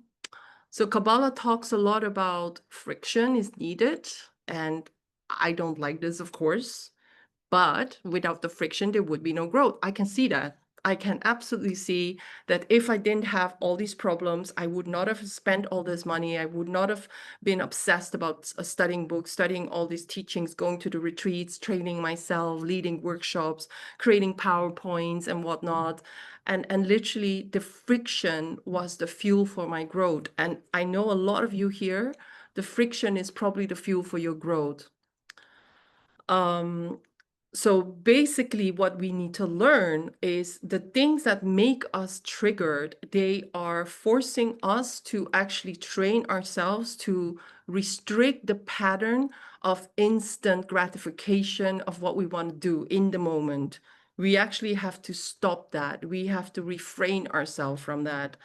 So Kabbalah talks a lot about friction is needed. And I don't like this, of course, but without the friction, there would be no growth. I can see that. I can absolutely see that if I didn't have all these problems, I would not have spent all this money. I would not have been obsessed about studying books, studying all these teachings, going to the retreats, training myself, leading workshops, creating PowerPoints and whatnot. And literally the friction was the fuel for my growth. And I know a lot of you here, the friction is probably the fuel for your growth. So basically what we need to learn is the things that make us triggered, they are forcing us to actually train ourselves to restrict the pattern of instant gratification of what we want to do in the moment. We actually have to stop that. We have to refrain ourselves from that.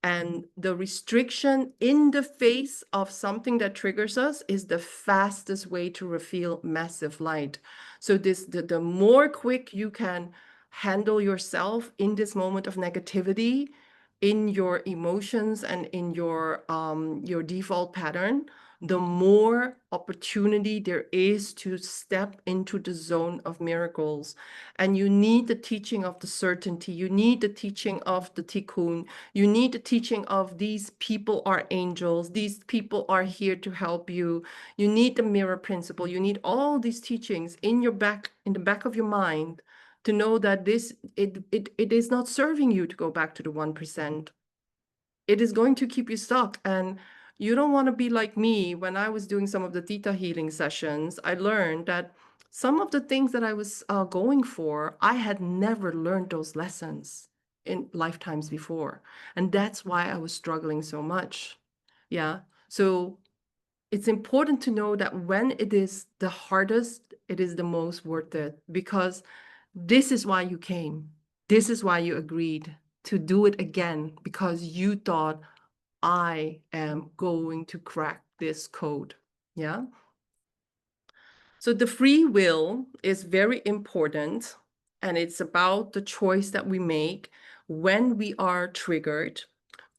And the restriction in the face of something that triggers us is the fastest way to reveal massive light. So the more quick you can handle yourself in this moment of negativity, in your emotions and in your default pattern, the more opportunity there is to step into the zone of miracles. And you need the teaching of the certainty. You need the teaching of the tikkun. You need the teaching of these people are angels. These people are here to help you. You need the mirror principle. You need all these teachings in the back of your mind, to know that it is not serving you to go back to the 1%. It is going to keep you stuck. And you don't want to be like me. When I was doing some of the theta healing sessions, I learned that some of the things that I was going for, I had never learned those lessons in lifetimes before. And that's why I was struggling so much. Yeah. So it's important to know that when it is the hardest, it is the most worth it, because this is why you came. This is why you agreed to do it again, because you thought, I am going to crack this code. Yeah. So the free will is very important, and it's about the choice that we make when we are triggered.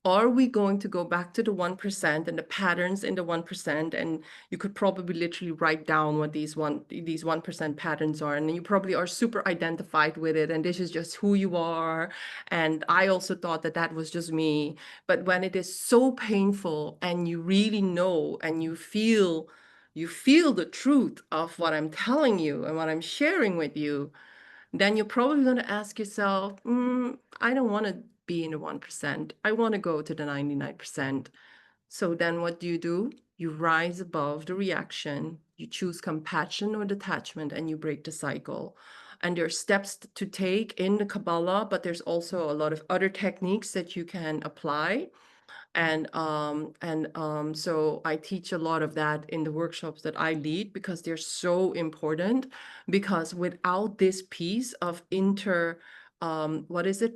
Are we going to go back to the 1% and the patterns in the 1%? And you could probably literally write down what these 1% patterns are. And you probably are super identified with it. And this is just who you are. And I also thought that that was just me. But when it is so painful and you really know and you feel the truth of what I'm telling you and what I'm sharing with you, then you're probably going to ask yourself, I don't want to be in the 1%. I want to go to the 99%. So then what do? You rise above the reaction, you choose compassion or detachment, and you break the cycle. And there are steps to take in the Kabbalah, but there's also a lot of other techniques that you can apply. So I teach a lot of that in the workshops that I lead because they're so important. Because without this piece of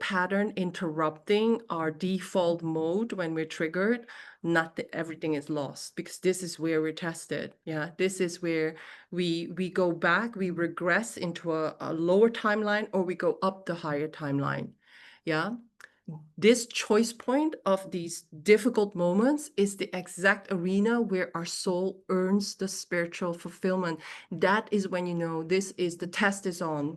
pattern interrupting our default mode when we're triggered, everything is lost, because this is where we're tested. Yeah, this is where we go back, we regress into a lower timeline, or we go up the higher timeline. Yeah. This choice point of these difficult moments is the exact arena where our soul earns the spiritual fulfillment. That is when you know the test is on.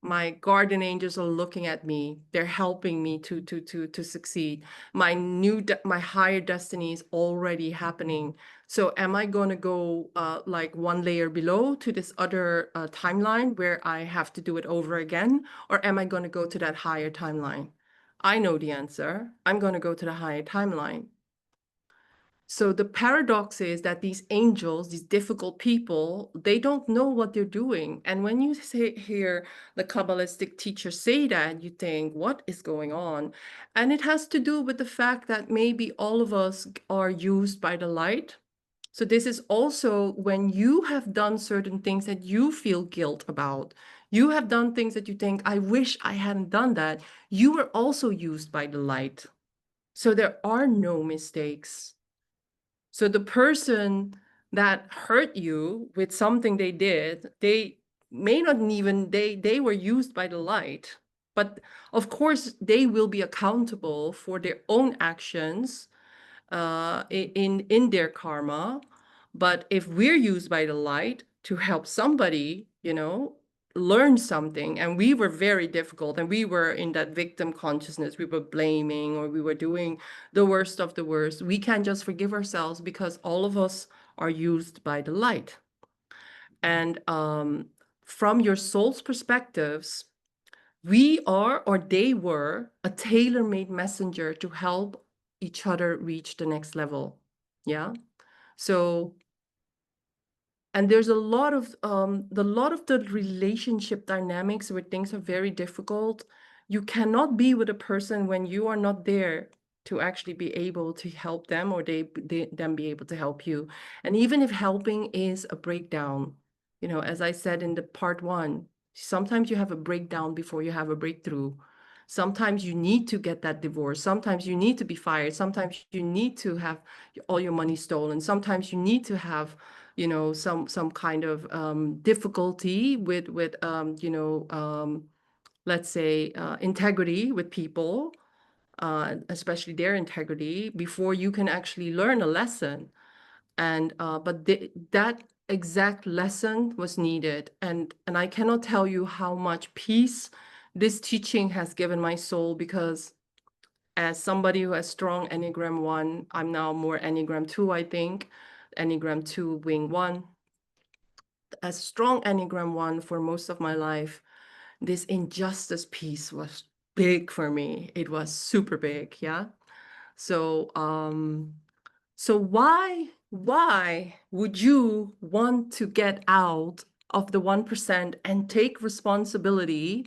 My guardian angels are looking at me. They're helping me to succeed. My higher destiny is already happening. So am I going to go like one layer below to this other timeline where I have to do it over again? Or am I going to go to that higher timeline? I know the answer. I'm going to go to the higher timeline. So the paradox is that these angels, these difficult people, they don't know what they're doing. And when you hear the Kabbalistic teachers say that, you think, what is going on? And it has to do with the fact that maybe all of us are used by the light. So this is also when you have done certain things that you feel guilt about. You have done things that you think, I wish I hadn't done that. You were also used by the light. So there are no mistakes. So the person that hurt you with something they did, they may not even, they were used by the light. But of course, they will be accountable for their own actions in their karma. But if we're used by the light to help somebody, learn something, and we were very difficult, and we were in that victim consciousness, we were blaming, or we were doing the worst of the worst, we can't just forgive ourselves because all of us are used by the light. And from your soul's perspectives, we are, or they were, a tailor-made messenger to help each other reach the next level. Yeah. So, and there's a lot of the relationship dynamics where things are very difficult. You cannot be with a person when you are not there to actually be able to help them, or them be able to help you. And even if helping is a breakdown, as I said in the part 1, sometimes you have a breakdown before you have a breakthrough. Sometimes you need to get that divorce. Sometimes you need to be fired. Sometimes you need to have all your money stolen. Sometimes you need to have, some kind of difficulty with let's say integrity with people, especially their integrity, before you can actually learn a lesson. And but that exact lesson was needed, and I cannot tell you how much peace this teaching has given my soul, because as somebody who has strong Enneagram 1, I'm now more Enneagram 2, I think, Enneagram 2 wing 1. As strong Enneagram 1 for most of my life, this injustice piece was big for me. It was super big, yeah. So why would you want to get out of the 1% and take responsibility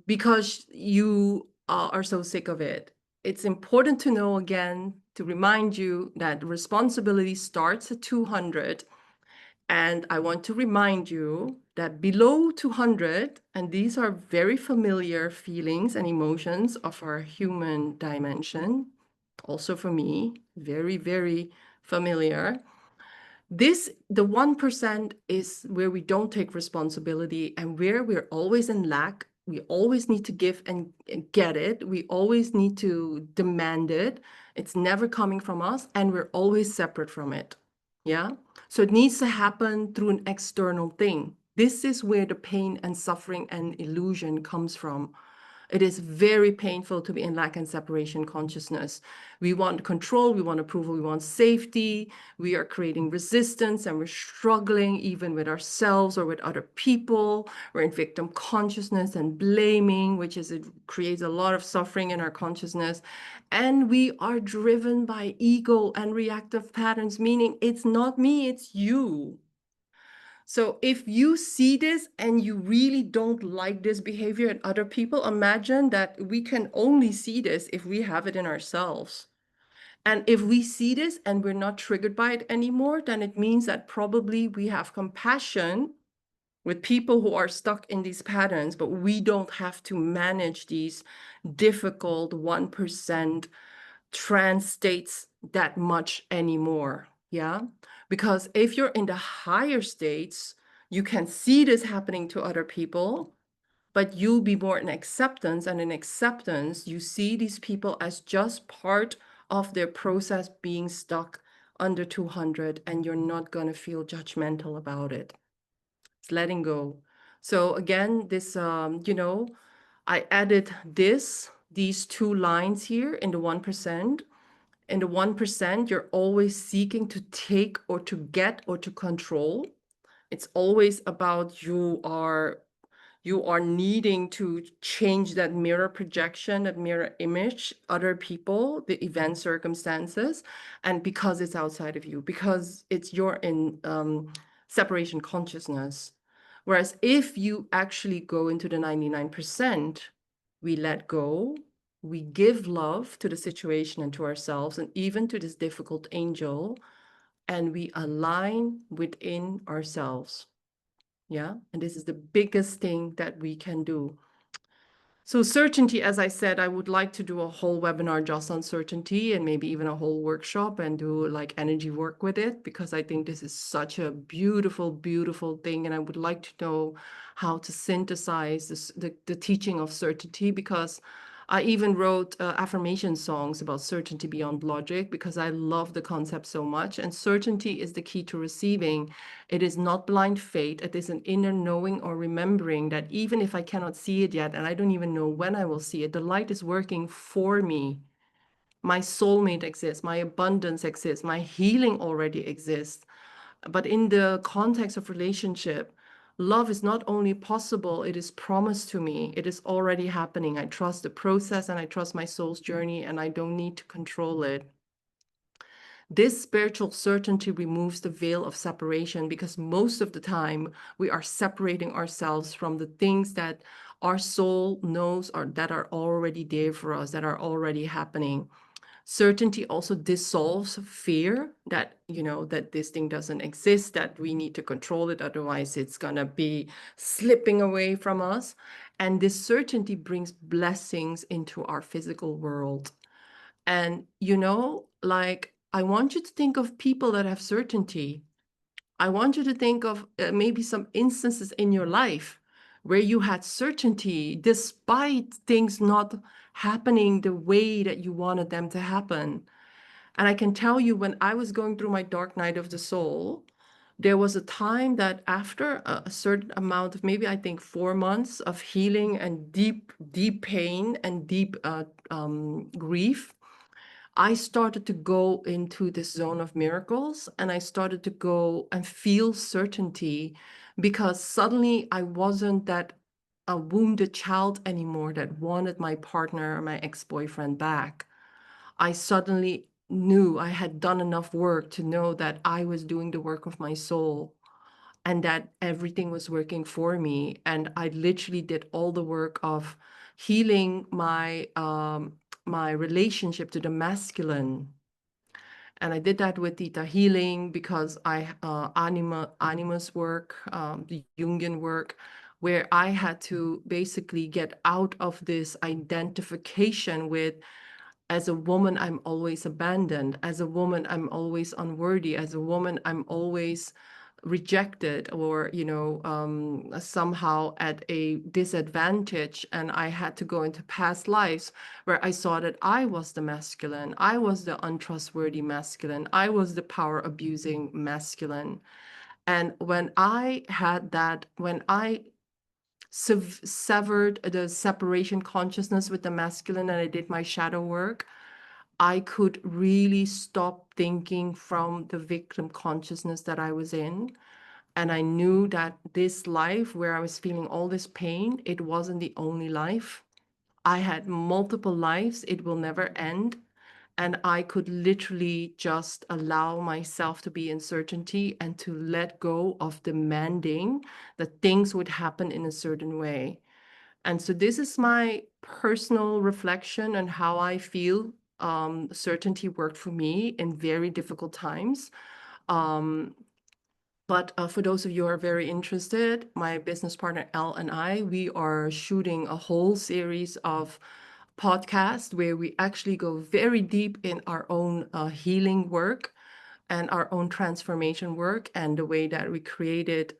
because you are so sick of it? It's important to know, again, to remind you that responsibility starts at 200. And I want to remind you that below 200, and these are very familiar feelings and emotions of our human dimension, also for me, very, very familiar. The 1% is where we don't take responsibility, and where we're always in lack. We always need to give and get it. We always need to demand it. It's never coming from us, and we're always separate from it. Yeah. So it needs to happen through an external thing. This is where the pain and suffering and illusion comes from. It is very painful to be in lack and separation consciousness. We want control, we want approval, we want safety. We are creating resistance and we're struggling even with ourselves or with other people. We're in victim consciousness and blaming, it creates a lot of suffering in our consciousness. And we are driven by ego and reactive patterns, meaning it's not me, it's you. So if you see this and you really don't like this behavior in other people, imagine that we can only see this if we have it in ourselves. And if we see this and we're not triggered by it anymore, then it means that probably we have compassion with people who are stuck in these patterns, but we don't have to manage these difficult 1% trance states that much anymore. Yeah. Because if you're in the higher states, you can see this happening to other people, but you'll be more in acceptance. And in acceptance, you see these people as just part of their process being stuck under 200, and you're not going to feel judgmental about it. It's letting go. So again, this, I added these two lines here in the 1%. In the 1%, you're always seeking to take or to get or to control. It's always about you are needing to change that mirror projection, that mirror image, other people, the event circumstances, and because it's outside of you, because you're in separation consciousness. Whereas if you actually go into the 99%, we let go, we give love to the situation and to ourselves, and even to this difficult angel, and we align within ourselves. Yeah, and this is the biggest thing that we can do. So certainty, as I said, I would like to do a whole webinar just on certainty and maybe even a whole workshop and do like energy work with it, because I think this is such a beautiful, beautiful thing. And I would like to know how to synthesize the teaching of certainty, because I even wrote affirmation songs about certainty beyond logic, because I love the concept so much. And certainty is the key to receiving. It is not blind faith. It is an inner knowing or remembering that even if I cannot see it yet, and I don't even know when I will see it, the light is working for me. My soulmate exists, my abundance exists, my healing already exists. But in the context of relationship, love is not only possible, it is promised to me. It is already happening. I trust the process and I trust my soul's journey, and I don't need to control it. This spiritual certainty removes the veil of separation, because most of the time we are separating ourselves from the things that our soul knows or that are already there for us, that are already happening. Certainty also dissolves fear that, that this thing doesn't exist, that we need to control it, otherwise it's gonna be slipping away from us. And this certainty brings blessings into our physical world. And, like, I want you to think of people that have certainty. I want you to think of maybe some instances in your life where you had certainty despite things not happening the way that you wanted them to happen. And I can tell you, when I was going through my dark night of the soul, there was a time that after a certain amount of, maybe I think 4 months of healing and deep, deep pain and deep grief, I started to go into this zone of miracles, and I started to go and feel certainty, because suddenly I wasn't that a wounded child anymore that wanted my partner or my ex-boyfriend back. I suddenly knew I had done enough work to know that I was doing the work of my soul and that everything was working for me. And I literally did all the work of healing my relationship to the masculine. And I did that with Theta Healing, because I animus work, the Jungian work, where I had to basically get out of this identification with, as a woman, I'm always abandoned. As a woman, I'm always unworthy. As a woman, I'm always rejected, or somehow at a disadvantage. And I had to go into past lives where I saw that I was the masculine, I was the untrustworthy masculine, I was the power abusing masculine. And when I severed the separation consciousness with the masculine and I did my shadow work, I could really stop thinking from the victim consciousness that I was in. And I knew that this life where I was feeling all this pain, it wasn't the only life. I had multiple lives. It will never end. And I could literally just allow myself to be in certainty and to let go of demanding that things would happen in a certain way. And so this is my personal reflection on how I feel certainty worked for me in very difficult times. Um, but for those of you who are very interested, my business partner Elle and I, we are shooting a whole series of podcasts where we actually go very deep in our own healing work and our own transformation work and the way that we created,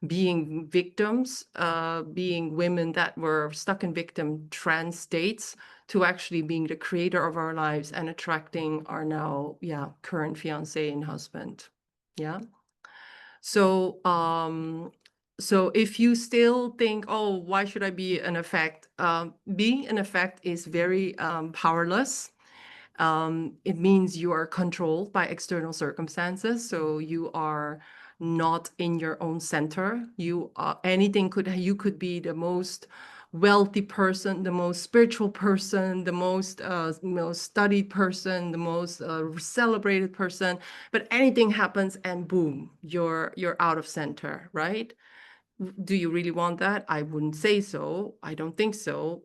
being victims, being women that were stuck in victim trance states to actually being the creator of our lives and attracting our now, current fiance and husband. Yeah. So, so if you still think, oh, why should I be an effect? Being an effect is very powerless. It means you are controlled by external circumstances. So you are not in your own center. You you could be the most wealthy person, the most spiritual person, the most studied person, the most celebrated person, but anything happens and boom, you're out of center, right? Do you really want that? I wouldn't say so. I don't think so.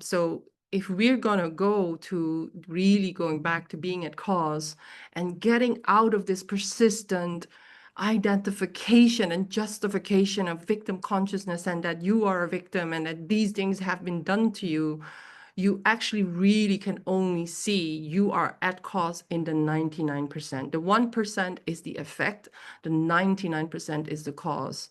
So if we're gonna go to really going back to being at cause and getting out of this persistent identification and justification of victim consciousness and that you are a victim and that these things have been done to you, you actually really can only see you are at cause in the 99%. The 1% is the effect, the 99% is the cause.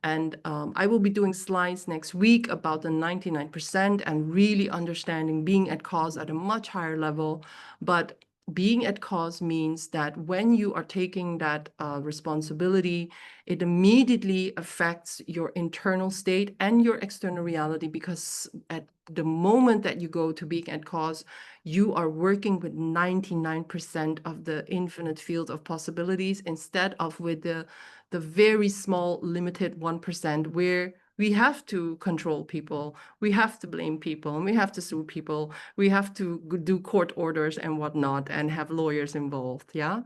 And I will be doing slides next week about the 99% and really understanding being at cause at a much higher level. But being at cause means that when you are taking that responsibility, it immediately affects your internal state and your external reality, because at the moment that you go to being at cause, you are working with 99% of the infinite field of possibilities instead of with the very small limited 1% where we have to control people, we have to blame people, and we have to sue people, we have to do court orders and whatnot and have lawyers involved. Yeah.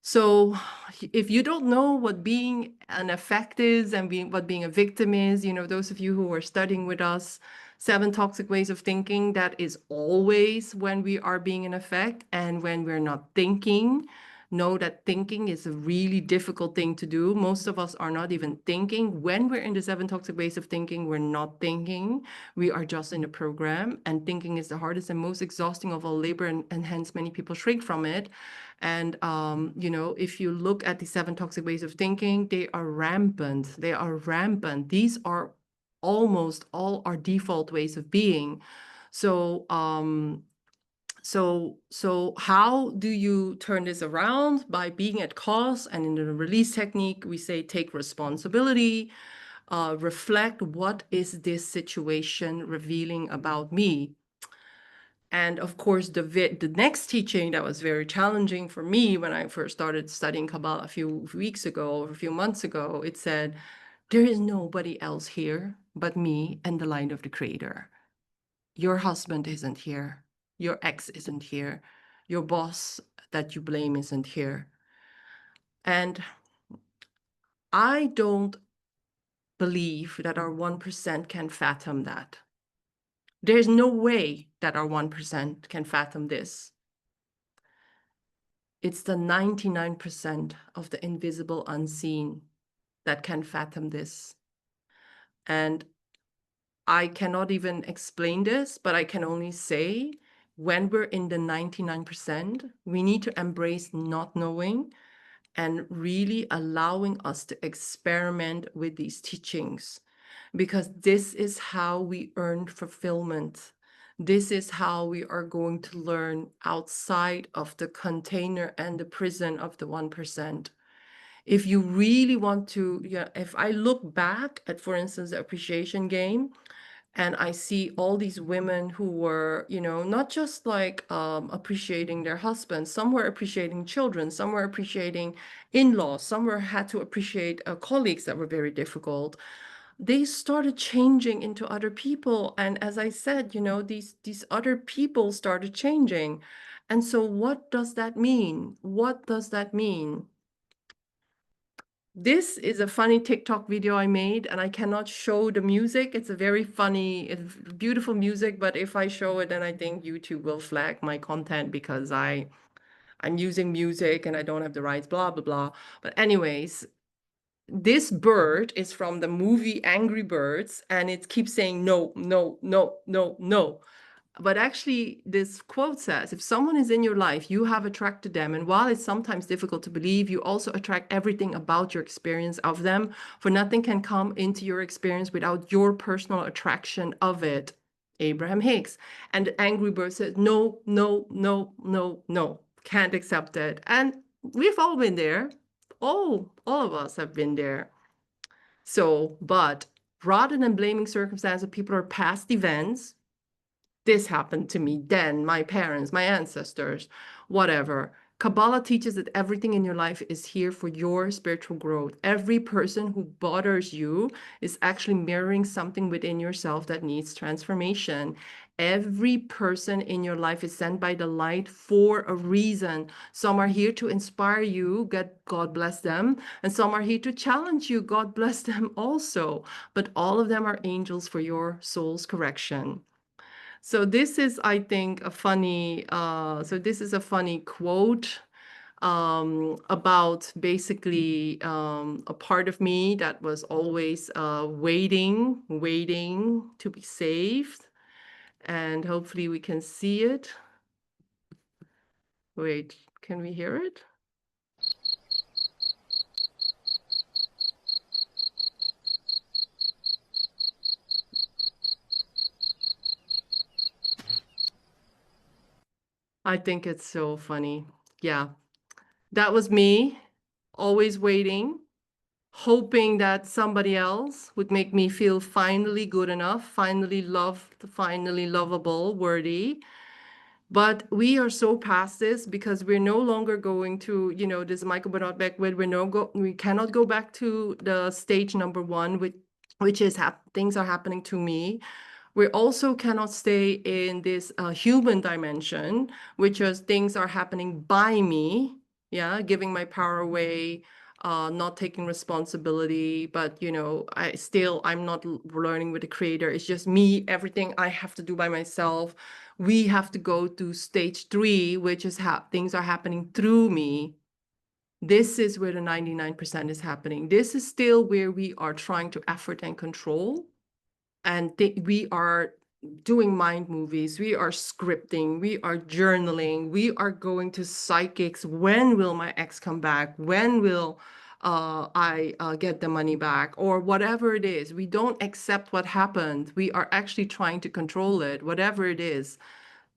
So if you don't know what being an effect is and what being a victim is, those of you who are studying with us, 7 Toxic Ways of Thinking, that is always when we are being an effect and when we're not thinking. Know that thinking is a really difficult thing to do. Most of us are not even thinking. When we're in the 7 Toxic Ways of Thinking, we're not thinking. We are just in a program, and thinking is the hardest and most exhausting of all labor, and hence many people shrink from it. And, if you look at the 7 Toxic Ways of Thinking, they are rampant. They are rampant. These are almost all our default ways of being. So, so how do you turn this around? By being at cause. And in the release technique, we say take responsibility, reflect, what is this situation revealing about me? And of course, the next teaching that was very challenging for me when I first started studying Kabbalah a few weeks ago, or a few months ago, it said, there is nobody else here but me and the light of the Creator. Your husband isn't here. Your ex isn't here. Your boss that you blame isn't here. And I don't believe that our 1% can fathom that. There's no way that our 1% can fathom this. It's the 99% of the invisible unseen that can fathom this. And I cannot even explain this, but I can only say, when we're in the 99%, we need to embrace not knowing and really allowing us to experiment with these teachings, because this is how we earn fulfillment. This is how we are going to learn outside of the container and the prison of the 1%. If you really want to, yeah, if I look back at, for instance, the appreciation game, and I see all these women who were, not just like appreciating their husbands, some were appreciating children, some were appreciating in-laws, some were had to appreciate colleagues that were very difficult. They started changing into other people. And as I said, these other people started changing. And so what does that mean? What does that mean? This is a funny TikTok video I made, and I cannot show the music. It's a very funny, it's beautiful music, but if I show it, then I think YouTube will flag my content because I'm using music and I don't have the rights, blah, blah, blah. But anyways, this bird is from the movie Angry Birds, and it keeps saying no, no, no, no, no. But actually, this quote says, if someone is in your life, you have attracted them. And while it's sometimes difficult to believe, you also attract everything about your experience of them. For nothing can come into your experience without your personal attraction of it. Abraham Hicks. And the Angry Bird says, no, no, no, no, no. Can't accept it. And we've all been there. All of us have been there. So, but rather than blaming circumstances of people or past events, this happened to me then, my parents, my ancestors, whatever. Kabbalah teaches that everything in your life is here for your spiritual growth. Every person who bothers you is actually mirroring something within yourself that needs transformation. Every person in your life is sent by the light for a reason. Some are here to inspire you, God bless them, and some are here to challenge you, God bless them also. But all of them are angels for your soul's correction. So this is, I think, a funny, quote about basically a part of me that was always waiting to be saved. And hopefully we can see it. Wait, can we hear it? I think it's so funny. Yeah, that was me, always waiting, hoping that somebody else would make me feel finally good enough, finally loved, finally lovable, worthy. But we are so past this because we're no longer going to, this Michael Bernard Beckwith, we cannot go back to the stage number one, which is things are happening to me. We also cannot stay in this human dimension, which is things are happening by me, yeah, giving my power away, not taking responsibility, but I'm not learning with the creator. It's just me, everything I have to do by myself. We have to go to stage 3, which is things are happening through me. This is where the 99% is happening. This is still where we are trying to effort and control. And we are doing mind movies, we are scripting, we are journaling, we are going to psychics. When will my ex come back? When will I get the money back? Or whatever it is. We don't accept what happened. We are actually trying to control it, whatever it is.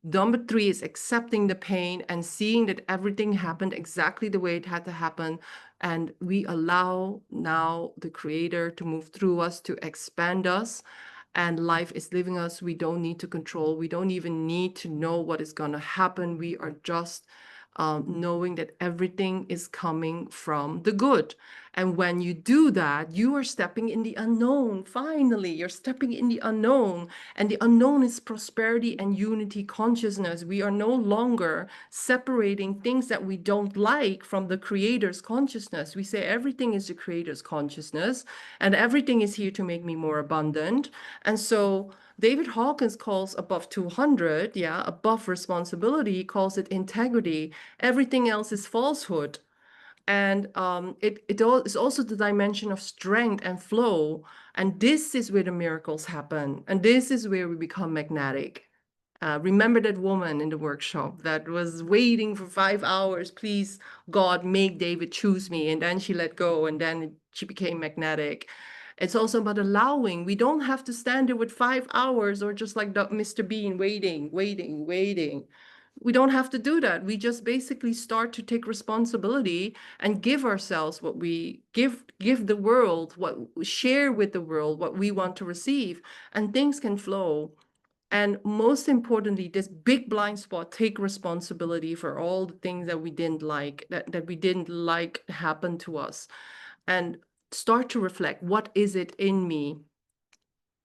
Number 3 is accepting the pain and seeing that everything happened exactly the way it had to happen. And we allow now the creator to move through us, to expand us. And life is living us. We don't need to control. We don't even need to know what is going to happen. We are just knowing that everything is coming from the good. And when you do that, you are stepping in the unknown. Finally, you're stepping in the unknown. And the unknown is prosperity and unity consciousness. We are no longer separating things that we don't like from the creator's consciousness. We say everything is the creator's consciousness, and everything is here to make me more abundant. And so David Hawkins calls above 200, yeah, above responsibility, he calls it integrity. Everything else is falsehood. And it is also the dimension of strength and flow. And this is where the miracles happen. And this is where we become magnetic. Remember that woman in the workshop that was waiting for 5 hours, please, God, make David choose me. And then she let go, and then she became magnetic. It's also about allowing. We don't have to stand there with 5 hours or just like Mr. Bean waiting. We don't have to do that. We just basically start to take responsibility and give ourselves what we give the world, what share with the world, what we want to receive, and things can flow. And most importantly, this big blind spot, take responsibility for all the things that we didn't like, that we didn't like happen to us. And start to reflect, what is it in me?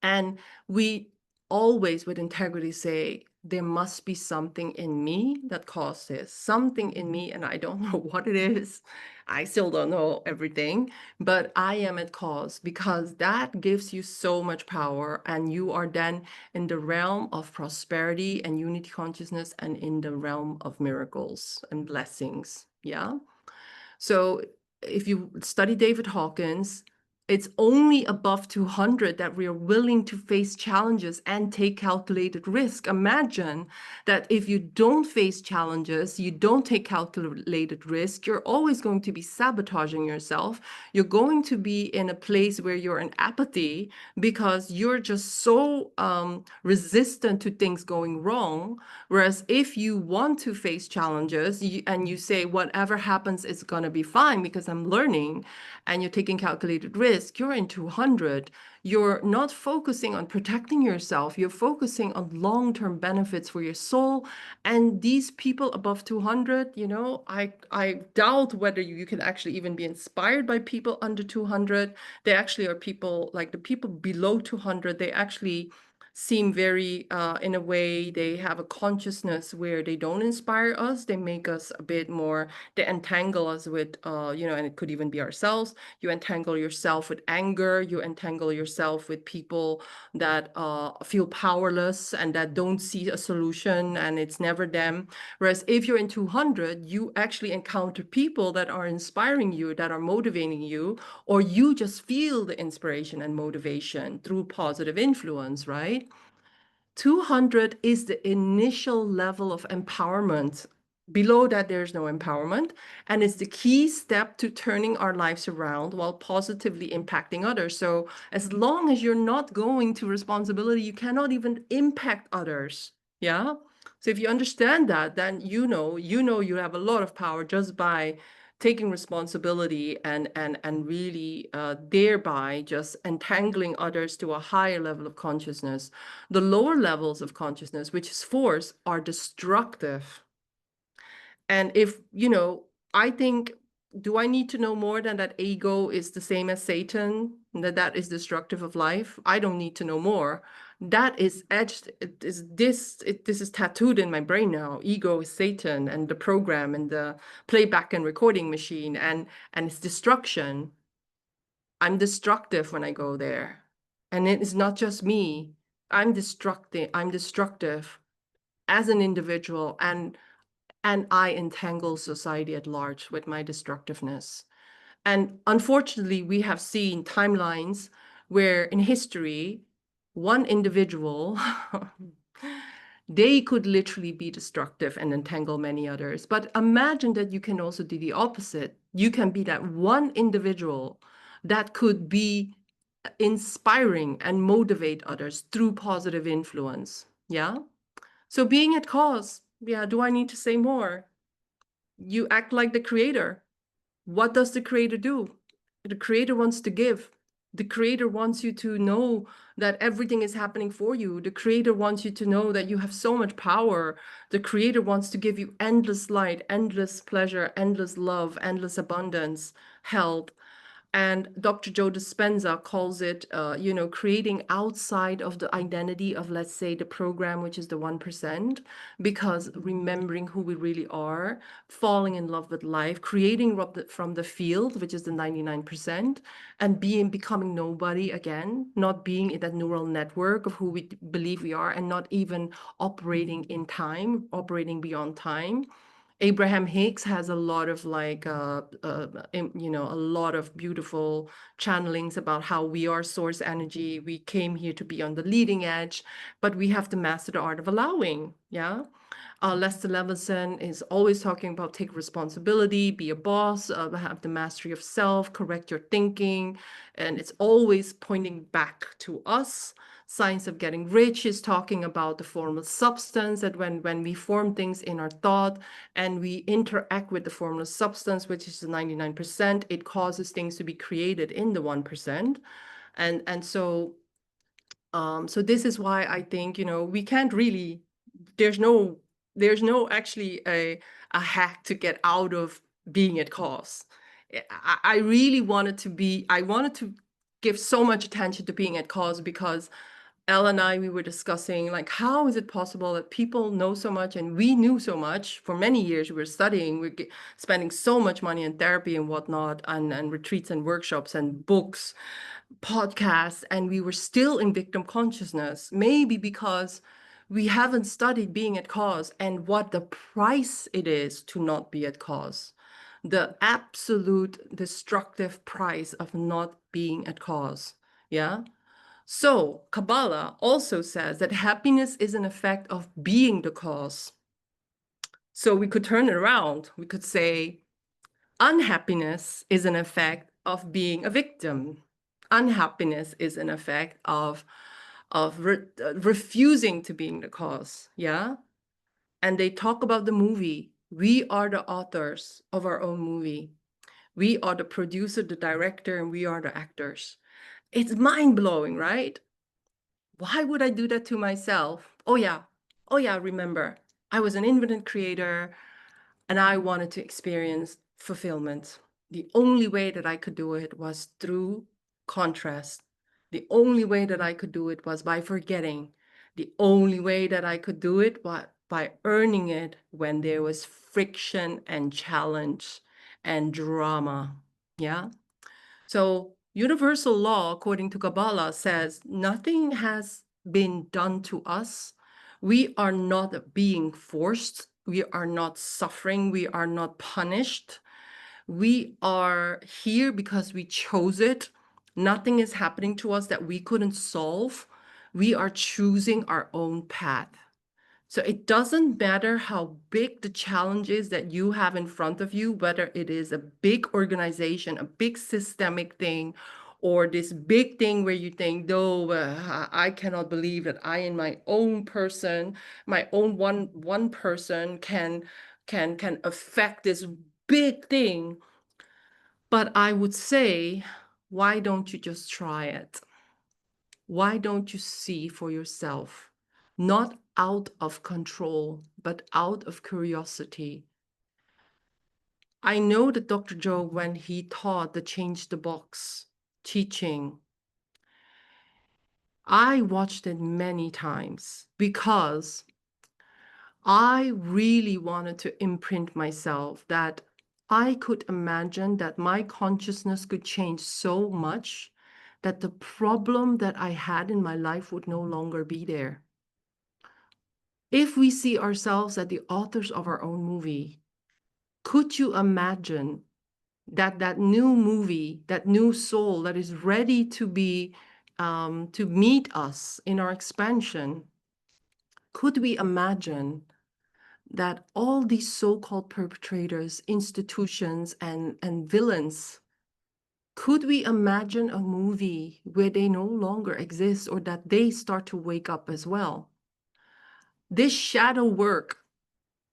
And we always with integrity say, there must be something in me that caused this, something in me, and I don't know what it is. I still don't know everything, but I am at cause, because that gives you so much power, and you are then in the realm of prosperity and unity consciousness, and in the realm of miracles and blessings. Yeah. So if you study David Hawkins, it's only above 200 that we are willing to face challenges and take calculated risk. Imagine that if you don't face challenges, you don't take calculated risk, you're always going to be sabotaging yourself. You're going to be in a place where you're in apathy because you're just so resistant to things going wrong. Whereas if you want to face challenges and you say, whatever happens, it's going to be fine because I'm learning, and you're taking calculated risk, you're in 200. You're not focusing on protecting yourself. You're focusing on long-term benefits for your soul. And these people above 200, I doubt whether you can actually even be inspired by people under 200. They actually are people, like the people below 200, they actually seem very, in a way, they have a consciousness where they don't inspire us. They make us a bit more, they entangle us with, and it could even be ourselves. You entangle yourself with anger. You entangle yourself with people that feel powerless and that don't see a solution, and it's never them. Whereas if you're in 200, you actually encounter people that are inspiring you, that are motivating you, or you just feel the inspiration and motivation through positive influence, right? 200 is the initial level of empowerment. Below that, there's no empowerment. And it's the key step to turning our lives around while positively impacting others. So as long as you're not going to responsibility, you cannot even impact others. Yeah. So if you understand that, then you have a lot of power just by taking responsibility and really thereby just entangling others to a higher level of consciousness. The lower levels of consciousness, which is force, are destructive. And if, I think, do I need to know more than that ego is the same as Satan, that is destructive of life? I don't need to know more. That is etched, this is tattooed in my brain now. Ego is Satan, and the program and the playback and recording machine, and it's destruction. I'm destructive when I go there. And it is not just me. I'm destructive as an individual, and I entangle society at large with my destructiveness. And unfortunately, we have seen timelines where in history, one individual, they could literally be destructive and entangle many others. But imagine that you can also do the opposite. You can be that one individual that could be inspiring and motivate others through positive influence. Yeah. So being at cause, yeah, do I need to say more? You act like the creator. What does the creator do? The creator wants to give. The creator wants you to know that everything is happening for you. The creator wants you to know that you have so much power. The creator wants to give you endless light, endless pleasure, endless love, endless abundance, health. And Dr. Joe Dispenza calls it, creating outside of the identity of, let's say, the program, which is the 1%, because remembering who we really are, falling in love with life, creating from the field, which is the 99%, and becoming nobody again, not being in that neural network of who we believe we are, and not even operating in time, operating beyond time. Abraham Hicks has a lot of a lot of beautiful channelings about how we are source energy. We came here to be on the leading edge, but we have to master the art of allowing. Yeah. Lester Levinson is always talking about take responsibility, be a boss, have the mastery of self, correct your thinking. And it's always pointing back to us. Science of Getting Rich is talking about the formless substance, that when we form things in our thought and we interact with the formless substance, which is the 99%, it causes things to be created in the 1%. And so so this is why I think, we can't really, there's no actually a hack to get out of being at cause. I really I wanted to give so much attention to being at cause because Elle and I, we were discussing, like, how is it possible that people know so much and we knew so much for many years? We were studying, spending so much money in therapy and whatnot, and retreats and workshops and books, podcasts, and we were still in victim consciousness, maybe because we haven't studied being at cause and what the price it is to not be at cause, the absolute destructive price of not being at cause. Yeah. So Kabbalah also says that happiness is an effect of being the cause. So we could turn it around. We could say unhappiness is an effect of being a victim. Unhappiness is an effect of refusing to being the cause. Yeah. And they talk about the movie. We are the authors of our own movie. We are the producer, the director, and we are the actors. It's mind-blowing, right? Why would I do that to myself? Oh yeah, remember, I was an independent creator and I wanted to experience fulfillment. The only way that I could do it was through contrast. The only way that I could do it was by forgetting. The only way that I could do it was by earning it when there was friction and challenge and drama. Yeah. So universal law, according to Kabbalah, says nothing has been done to us. We are not being forced. We are not suffering. We are not punished. We are here because we chose it. Nothing is happening to us that we couldn't solve. We are choosing our own path. So it doesn't matter how big the challenge is that you have in front of you, whether it is a big organization, a big systemic thing, or this big thing where you think, no, I cannot believe that I, in my own person, my own one person can affect this big thing. But I would say, why don't you just try it? Why don't you see for yourself? Not out of control, but out of curiosity. I know that Dr. Joe, when he taught the Change the Box teaching, I watched it many times because I really wanted to imprint myself that I could imagine that my consciousness could change so much that the problem that I had in my life would no longer be there. If we see ourselves as the authors of our own movie, could you imagine that that new movie, that new soul that is ready to be, to meet us in our expansion, could we imagine that all these so-called perpetrators, institutions, and villains, could we imagine a movie where they no longer exist or that they start to wake up as well? This shadow work,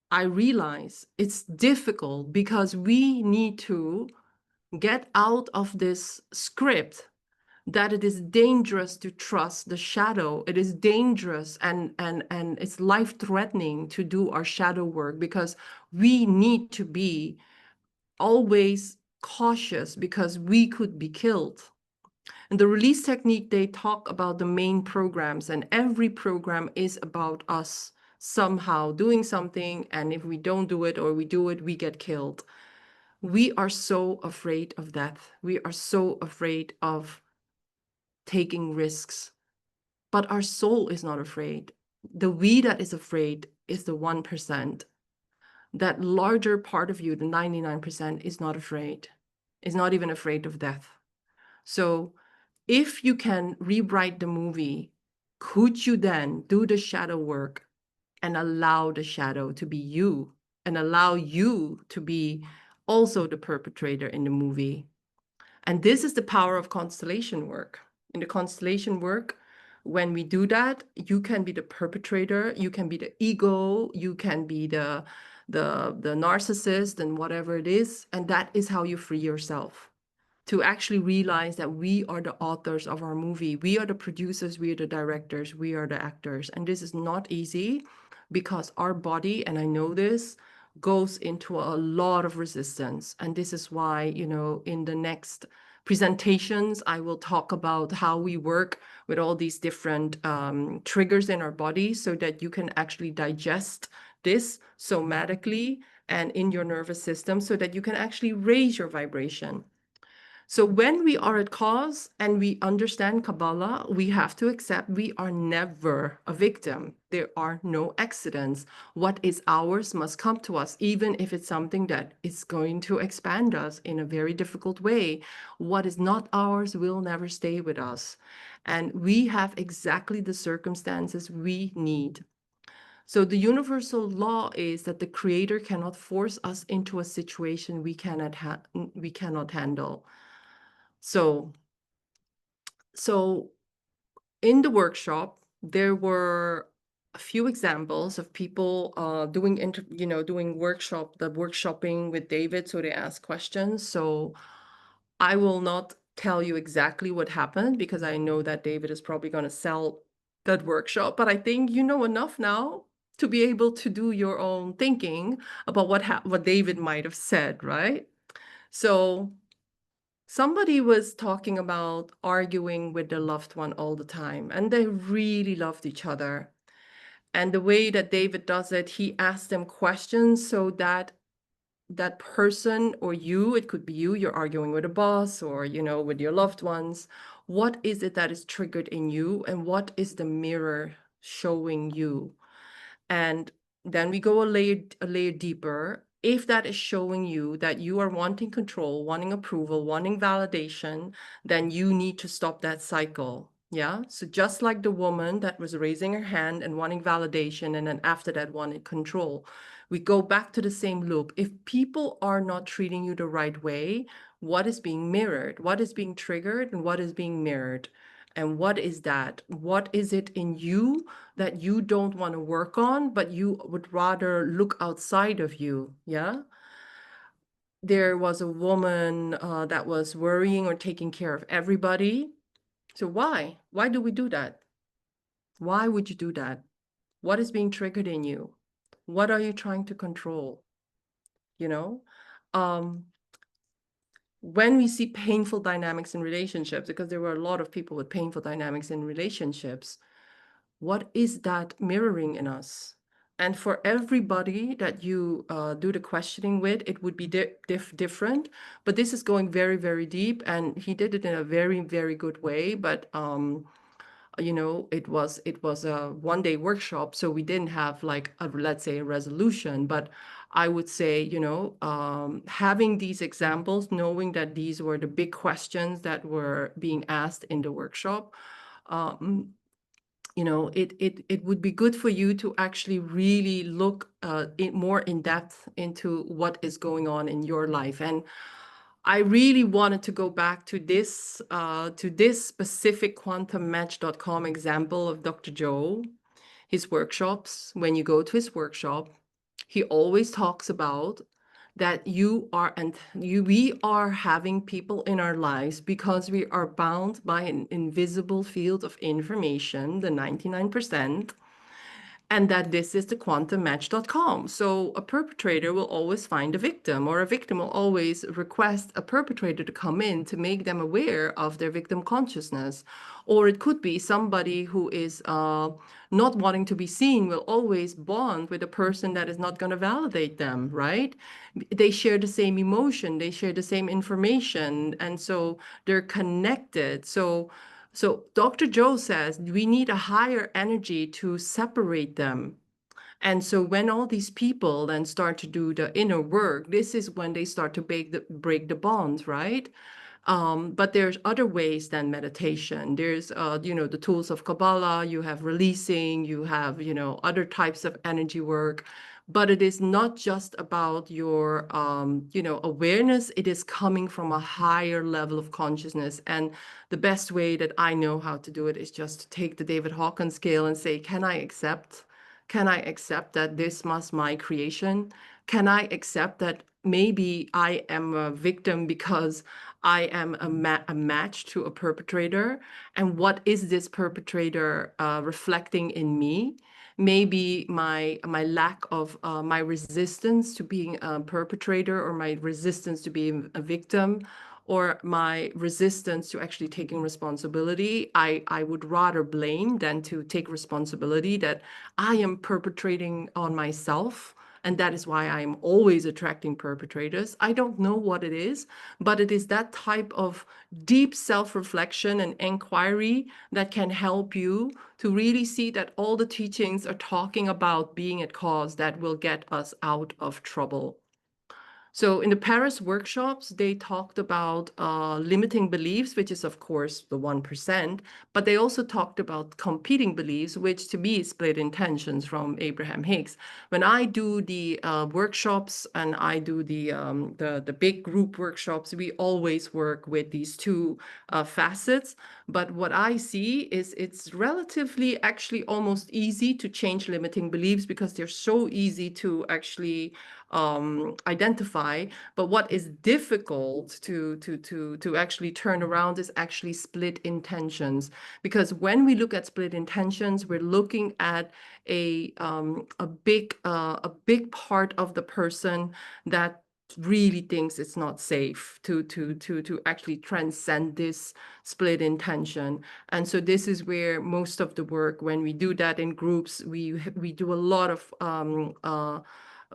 I realize it's difficult because we need to get out of this script that it is dangerous to trust the shadow. It is dangerous and it's life-threatening to do our shadow work because we need to be always cautious because we could be killed. In the release technique, they talk about the main programs, and every program is about us somehow doing something, and if we don't do it or we do it, we get killed. We are so afraid of death. We are so afraid of taking risks, but our soul is not afraid. The we that is afraid is the 1%. That larger part of you, the 99%, is not afraid, is not even afraid of death. So if you can rewrite the movie, could you then do the shadow work and allow the shadow to be you and allow you to be also the perpetrator in the movie? And this is the power of constellation work. In the constellation work, When we do that, you can be the perpetrator, you can be the ego, you can be the narcissist and whatever it is, and that is how you free yourself. To actually realize that we are the authors of our movie. We are the producers, we are the directors, we are the actors. And this is not easy because our body, and I know this, goes into a lot of resistance. And this is why, in the next presentations, I will talk about how we work with all these different triggers in our body so that you can actually digest this somatically and in your nervous system so that you can actually raise your vibration. So when we are at cause and we understand Kabbalah, we have to accept we are never a victim. There are no accidents. What is ours must come to us, even if it's something that is going to expand us in a very difficult way. What is not ours will never stay with us. And we have exactly the circumstances we need. So the universal law is that the creator cannot force us into a situation we cannot handle. So in the workshop, there were a few examples of people doing workshopping with David. So they ask questions. So I will not tell you exactly what happened because I know that David is probably going to sell that workshop. But I think you know enough now to be able to do your own thinking about what David might have said, right? So somebody was talking about arguing with their loved one all the time, and they really loved each other. And the way that David does it, he asks them questions so that that person or you, it could be you're arguing with a boss or, with your loved ones. What is it that is triggered in you, and what is the mirror showing you? And then we go a layer deeper. If that is showing you that you are wanting control, wanting approval, wanting validation, then you need to stop that cycle. Yeah. So just like the woman that was raising her hand and wanting validation, and then after that wanted control, we go back to the same loop. If people are not treating you the right way, what is being mirrored? What is being triggered and what is being mirrored? And what is that? What is it in you that you don't want to work on, but you would rather look outside of you? Yeah. There was a woman that was worrying or taking care of everybody. So why? Why do we do that? Why would you do that? What is being triggered in you? What are you trying to control? You know? When we see painful dynamics in relationships, because there were a lot of people with painful dynamics in relationships, what is that mirroring in us? And for everybody that you do the questioning with, it would be different. But this is going very, very deep. And he did it in a very, very good way. But, it was a one-day workshop. So we didn't have like, let's say, a resolution. But I would say, having these examples, knowing that these were the big questions that were being asked in the workshop, it would be good for you to actually really look more in depth into what is going on in your life. And I really wanted to go back to this specific quantummatch.com example of Dr. Joe, his workshops. When you go to his workshop, he always talks about that we are having people in our lives because we are bound by an invisible field of information, the 99%, and that this is the quantummatch.com. So a perpetrator will always find a victim, or a victim will always request a perpetrator to come in to make them aware of their victim consciousness. Or it could be somebody who is not wanting to be seen will always bond with a person that is not going to validate them, right? They share the same emotion, they share the same information, and so they're connected. So Dr. Joe says we need a higher energy to separate them. And so when all these people then start to do the inner work, this is when they start to break the bonds, right? But there's other ways than meditation. There's, the tools of Kabbalah, you have releasing, you have, other types of energy work. but it is not just about your, awareness. It is coming from a higher level of consciousness. And the best way that I know how to do it is just to take the David Hawkins scale and say, can I accept? Can I accept that this was my creation? Can I accept that maybe I am a victim because I am a match to a perpetrator? And what is this perpetrator reflecting in me? Maybe my lack of my resistance to being a perpetrator, or my resistance to being a victim, or my resistance to actually taking responsibility. I would rather blame than to take responsibility that I am perpetrating on myself. And that is why I'm always attracting perpetrators. I don't know what it is, but it is that type of deep self-reflection and inquiry that can help you to really see that all the teachings are talking about being at cause that will get us out of trouble. So in the Paris workshops, they talked about limiting beliefs, which is, of course, the 1%, but they also talked about competing beliefs, which to me is split intentions from Abraham Hicks. When I do the workshops and I do the big group workshops, we always work with these two facets. But what I see is it's relatively actually almost easy to change limiting beliefs because they're so easy to actually identify. But what is difficult to actually turn around is actually split intentions. Because when we look at split intentions, we're looking at a big part of the person that really thinks it's not safe to actually transcend this split intention. And so this is where most of the work, when we do that in groups, we do a lot of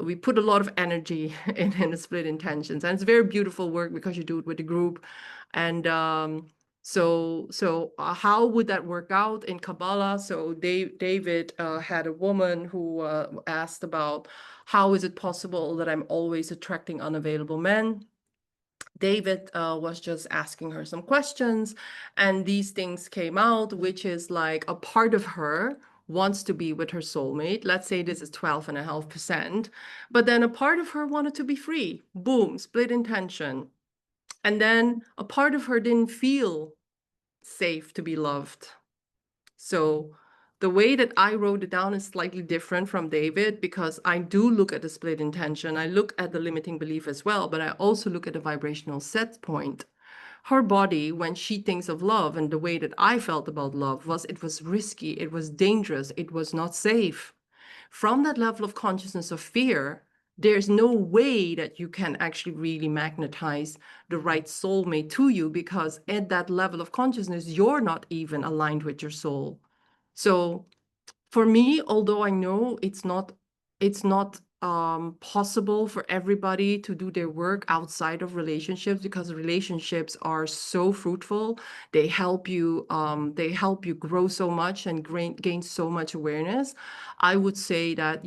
we put a lot of energy in the split intentions, and it's very beautiful work because you do it with a group. And how would that work out in Kabbalah? So David had a woman who asked about, how is it possible that I'm always attracting unavailable men? David was just asking her some questions, and these things came out, which is like a part of her wants to be with her soulmate. Let's say this is 12.5%, but then a part of her wanted to be free. Boom, split intention. And then a part of her didn't feel safe to be loved. So the way that I wrote it down is slightly different from David, because I do look at the split intention. I look at the limiting belief as well, but I also look at the vibrational set point. Her body, when she thinks of love, and the way that I felt about love was, it was risky, it was dangerous, it was not safe. From that level of consciousness of fear, there's no way that you can actually really magnetize the right soulmate to you, because at that level of consciousness, you're not even aligned with your soul. So for me, although I know it's not possible for everybody to do their work outside of relationships, because relationships are so fruitful. They help you grow so much and gain so much awareness. I would say that,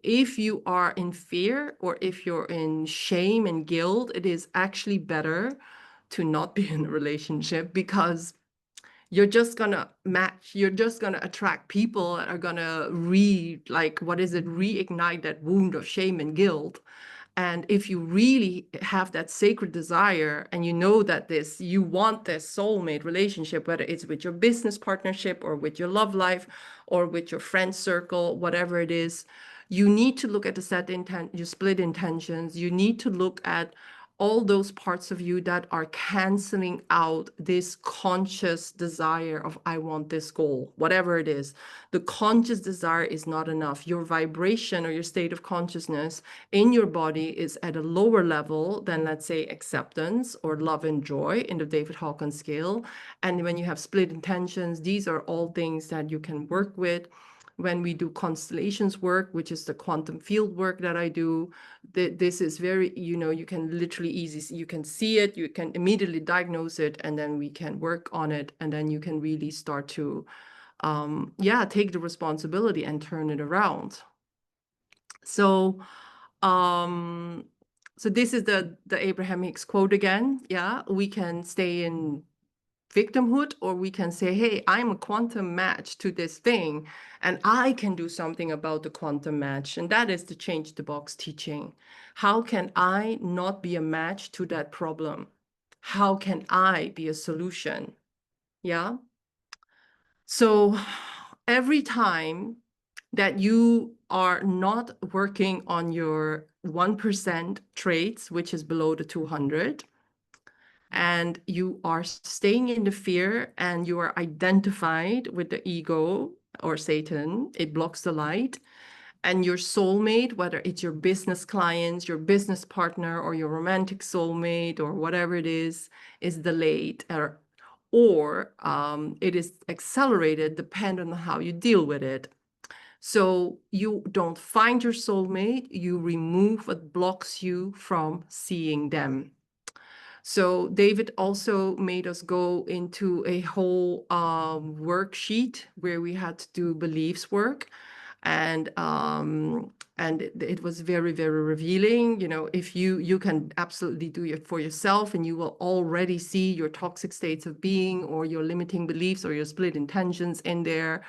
if you are in fear or if you're in shame and guilt, it is actually better to not be in a relationship, because you're just gonna attract people that are gonna reignite that wound of shame and guilt. And if you really have that sacred desire, and you know that you want this soulmate relationship, whether it's with your business partnership or with your love life or with your friend circle, whatever it is, you need to look at your split intentions. You need to look at all those parts of you that are canceling out this conscious desire of, I want this goal, whatever it is. The conscious desire is not enough. Your vibration or your state of consciousness in your body is at a lower level than, let's say, acceptance or love and joy in the David Hawkins scale. And when you have split intentions, these are all things that you can work with. When we do constellations work, which is the quantum field work that I do, this is very, you can literally you can see it, you can immediately diagnose it, and then we can work on it, and then you can really start to, take the responsibility and turn it around. So, so this is the Abraham Hicks quote again. Yeah, we can stay in victimhood, or we can say, hey, I'm a quantum match to this thing, and I can do something about the quantum match. And that is the change the box teaching. How can I not be a match to that problem? How can I be a solution? Yeah. So every time that you are not working on your 1% traits, which is below the 200, and you are staying in the fear and you are identified with the ego or Satan, it blocks the light. And your soulmate, whether it's your business clients, your business partner, or your romantic soulmate, or whatever it is delayed, or it is accelerated, depending on how you deal with it. So you don't find your soulmate, you remove what blocks you from seeing them. So David also made us go into a whole worksheet where we had to do beliefs work. And it was very, very revealing. You know, if you can absolutely do it for yourself, and you will already see your toxic states of being or your limiting beliefs or your split intentions in there.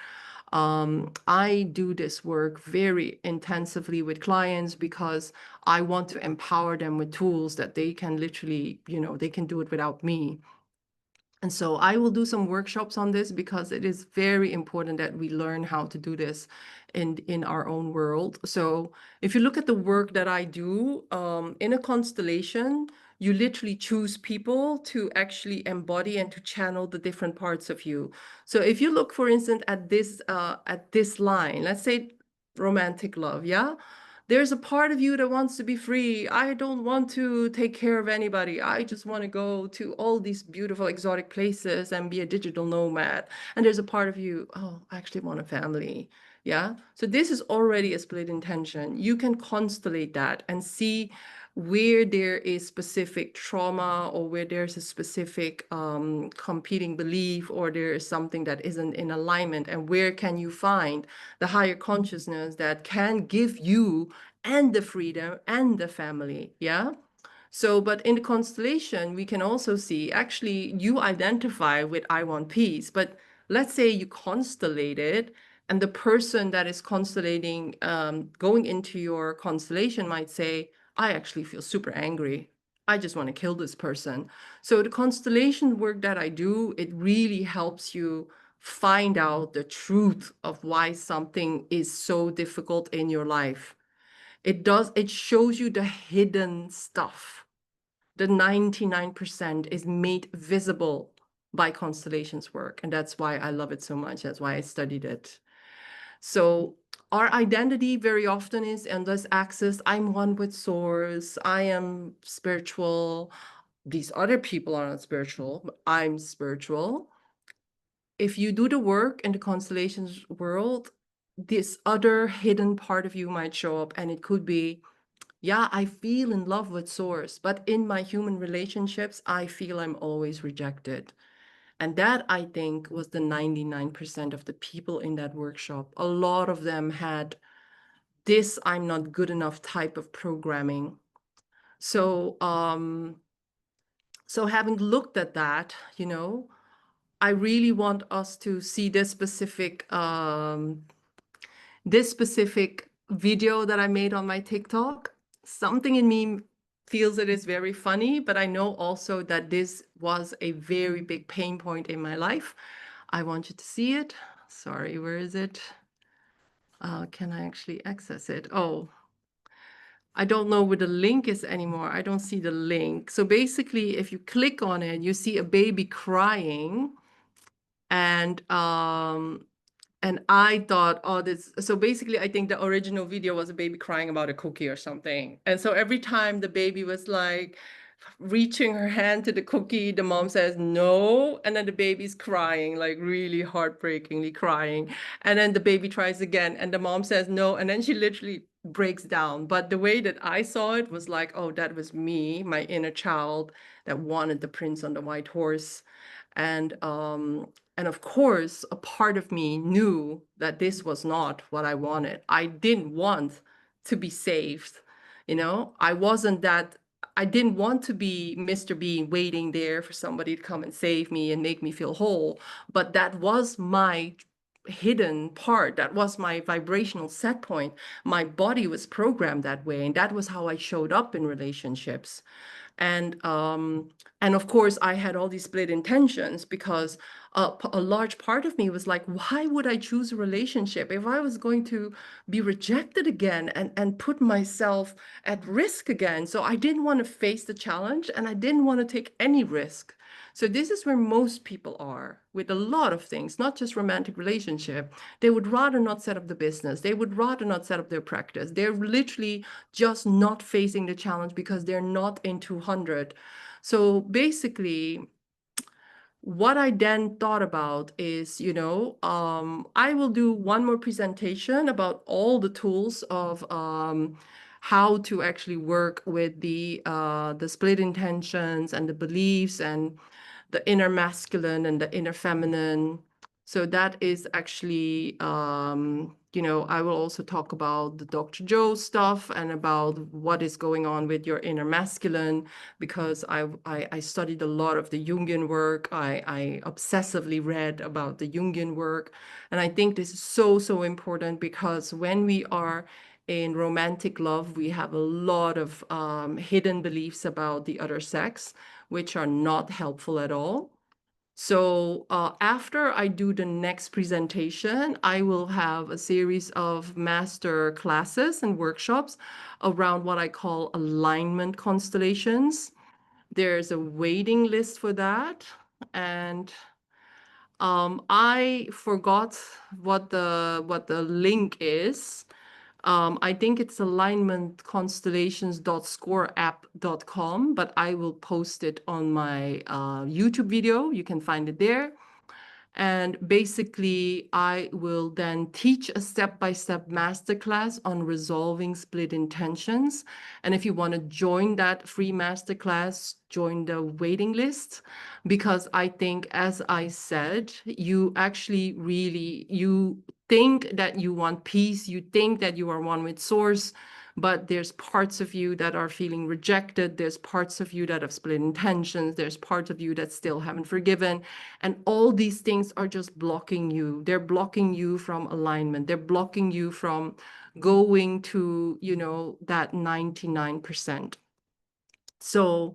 I do this work very intensively with clients because I want to empower them with tools that they can literally, you know, they can do it without me. And so I will do some workshops on this because it is very important that we learn how to do this in our own world. So if you look at the work that I do in a constellation, you literally choose people to actually embody and to channel the different parts of you. So if you look, for instance, at this line, let's say romantic love, yeah? There's a part of you that wants to be free. I don't want to take care of anybody. I just want to go to all these beautiful exotic places and be a digital nomad. And there's a part of you, oh, I actually want a family. Yeah. So this is already a split intention. You can constellate that and see where there is specific trauma, or where there's a specific competing belief, or there is something that isn't in alignment, and where can you find the higher consciousness that can give you and the freedom and the family. Yeah. So, but in the constellation, we can also see actually you identify with I want peace, but let's say you constellate it, and the person that is constellating, going into your constellation might say, I actually feel super angry. I just want to kill this person. So the constellation work that I do, it really helps you find out the truth of why something is so difficult in your life. It shows you the hidden stuff. The 99% is made visible by constellations work. And that's why I love it so much. That's why I studied it. So our identity very often is in this axis. I'm one with source. I am spiritual. These other people are not spiritual, but I'm spiritual. If you do the work in the constellations world, this other hidden part of you might show up, and it could be, yeah, I feel in love with source, but in my human relationships, I feel I'm always rejected. And that, I think, was the 99% of the people in that workshop. A lot of them had this I'm not good enough type of programming. So, so having looked at that, you know, I really want us to see this specific video that I made on my TikTok. Something in me feels it is very funny, but I know also that this was a very big pain point in my life. I want you to see it. Sorry, where is it? Can I actually access it? Oh, I don't know where the link is anymore. I don't see the link. So basically, if you click on it, you see a baby crying, and I thought, oh, this. So basically, I think the original video was a baby crying about a cookie or something. And so every time the baby was like reaching her hand to the cookie, the mom says no. And then the baby's crying, like really heartbreakingly crying. And then the baby tries again, and the mom says no. And then she literally breaks down. But the way that I saw it was like, oh, that was me, my inner child that wanted the prince on the white horse. And of course, a part of me knew that this was not what I wanted. I didn't want to be saved. You know, I wasn't that, I didn't want to be Mr. Bean waiting there for somebody to come and save me and make me feel whole. But that was my hidden part. That was my vibrational set point. My body was programmed that way, and that was how I showed up in relationships. And and of course, I had all these split intentions because a large part of me was like, why would I choose a relationship if I was going to be rejected again and put myself at risk again? So I didn't want to face the challenge, and I didn't want to take any risk. So this is where most people are with a lot of things, not just romantic relationship. They would rather not set up the business. They would rather not set up their practice. They're literally just not facing the challenge because they're not in 200. So basically, what I then thought about is, I will do one more presentation about all the tools of how to actually work with the split intentions and the beliefs and the inner masculine and the inner feminine. So that is actually, I will also talk about the Dr. Joe stuff and about what is going on with your inner masculine, because I studied a lot of the Jungian work. I obsessively read about the Jungian work. And I think this is so, so important because when we are in romantic love, we have a lot of hidden beliefs about the other sex, which are not helpful at all. So after I do the next presentation, I will have a series of master classes and workshops around what I call alignment constellations. There's a waiting list for that. And I forgot what the link is. I think it's alignmentconstellations.scoreapp.com, but I will post it on my YouTube video. You can find it there. And basically, I will then teach a step-by-step masterclass on resolving split intentions. And if you want to join that free masterclass, join the waiting list, because I think, as I said, you actually really, you think that you want peace, you think that you are one with source, but there's parts of you that are feeling rejected. There's parts of you that have split intentions. There's parts of you that still haven't forgiven. And all these things are just blocking you. They're blocking you from alignment. They're blocking you from going to, that 99%. So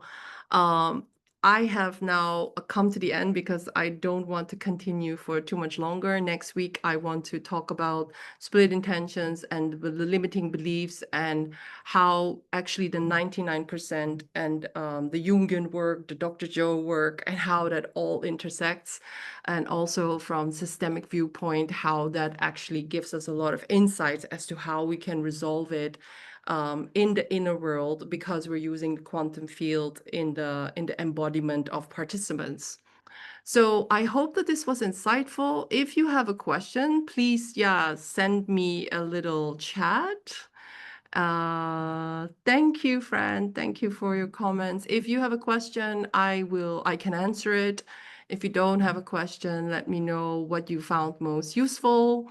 I have now come to the end because I don't want to continue for too much longer. Next week, I want to talk about split intentions and the limiting beliefs and how actually the 99% and the Jungian work, the Dr. Joe work, and how that all intersects. And also from systemic viewpoint, how that actually gives us a lot of insights as to how we can resolve it in the inner world, because we're using the quantum field in the embodiment of participants. So I hope that this was insightful. If you have a question, please, send me a little chat. Thank you, friend. Thank you for your comments. If you have a question, I can answer it. If you don't have a question, let me know what you found most useful.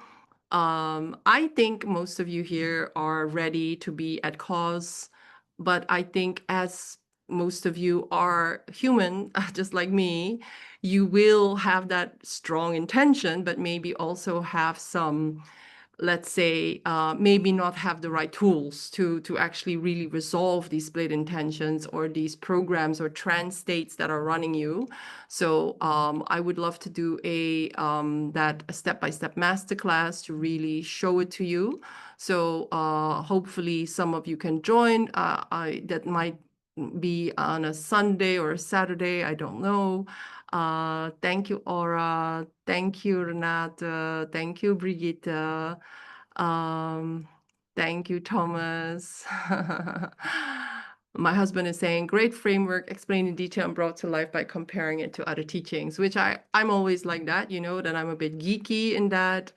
I think most of you here are ready to be at cause, but I think as most of you are human, just like me, you will have that strong intention, but maybe also have some, let's say, maybe not have the right tools to actually really resolve these split intentions or these programs or trance states that are running you. So I would love to do a step-by-step masterclass to really show it to you. So hopefully some of you can join. That might be on a Sunday or a Saturday, I don't know. Thank you, Aura. Thank you, Renate. Thank you, Brigitte. Thank you, Thomas. My husband is saying, great framework, explained in detail and brought to life by comparing it to other teachings, which I'm always like that, that I'm a bit geeky in that.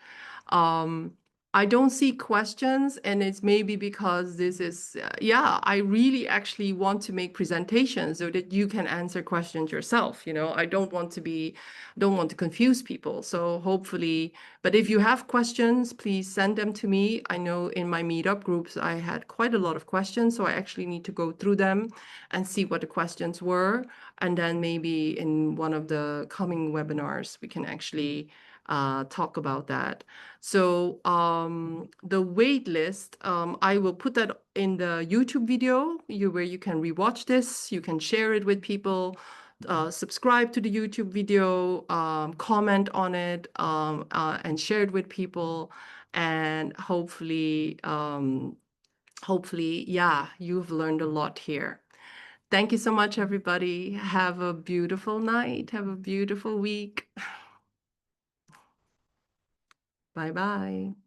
I don't see questions, and it's maybe because this is, yeah, I really actually want to make presentations so that you can answer questions yourself. I don't want to confuse people. So hopefully, but if you have questions, please send them to me. I know in my meetup groups, I had quite a lot of questions, so I actually need to go through them and see what the questions were. And then maybe in one of the coming webinars, we can actually talk about that. So the wait list, I will put that in the YouTube video where you can rewatch this. You can share it with people, subscribe to the YouTube video, comment on it, and share it with people. And hopefully, yeah, you've learned a lot here. Thank you so much, everybody. Have a beautiful night. Have a beautiful week. Bye-bye.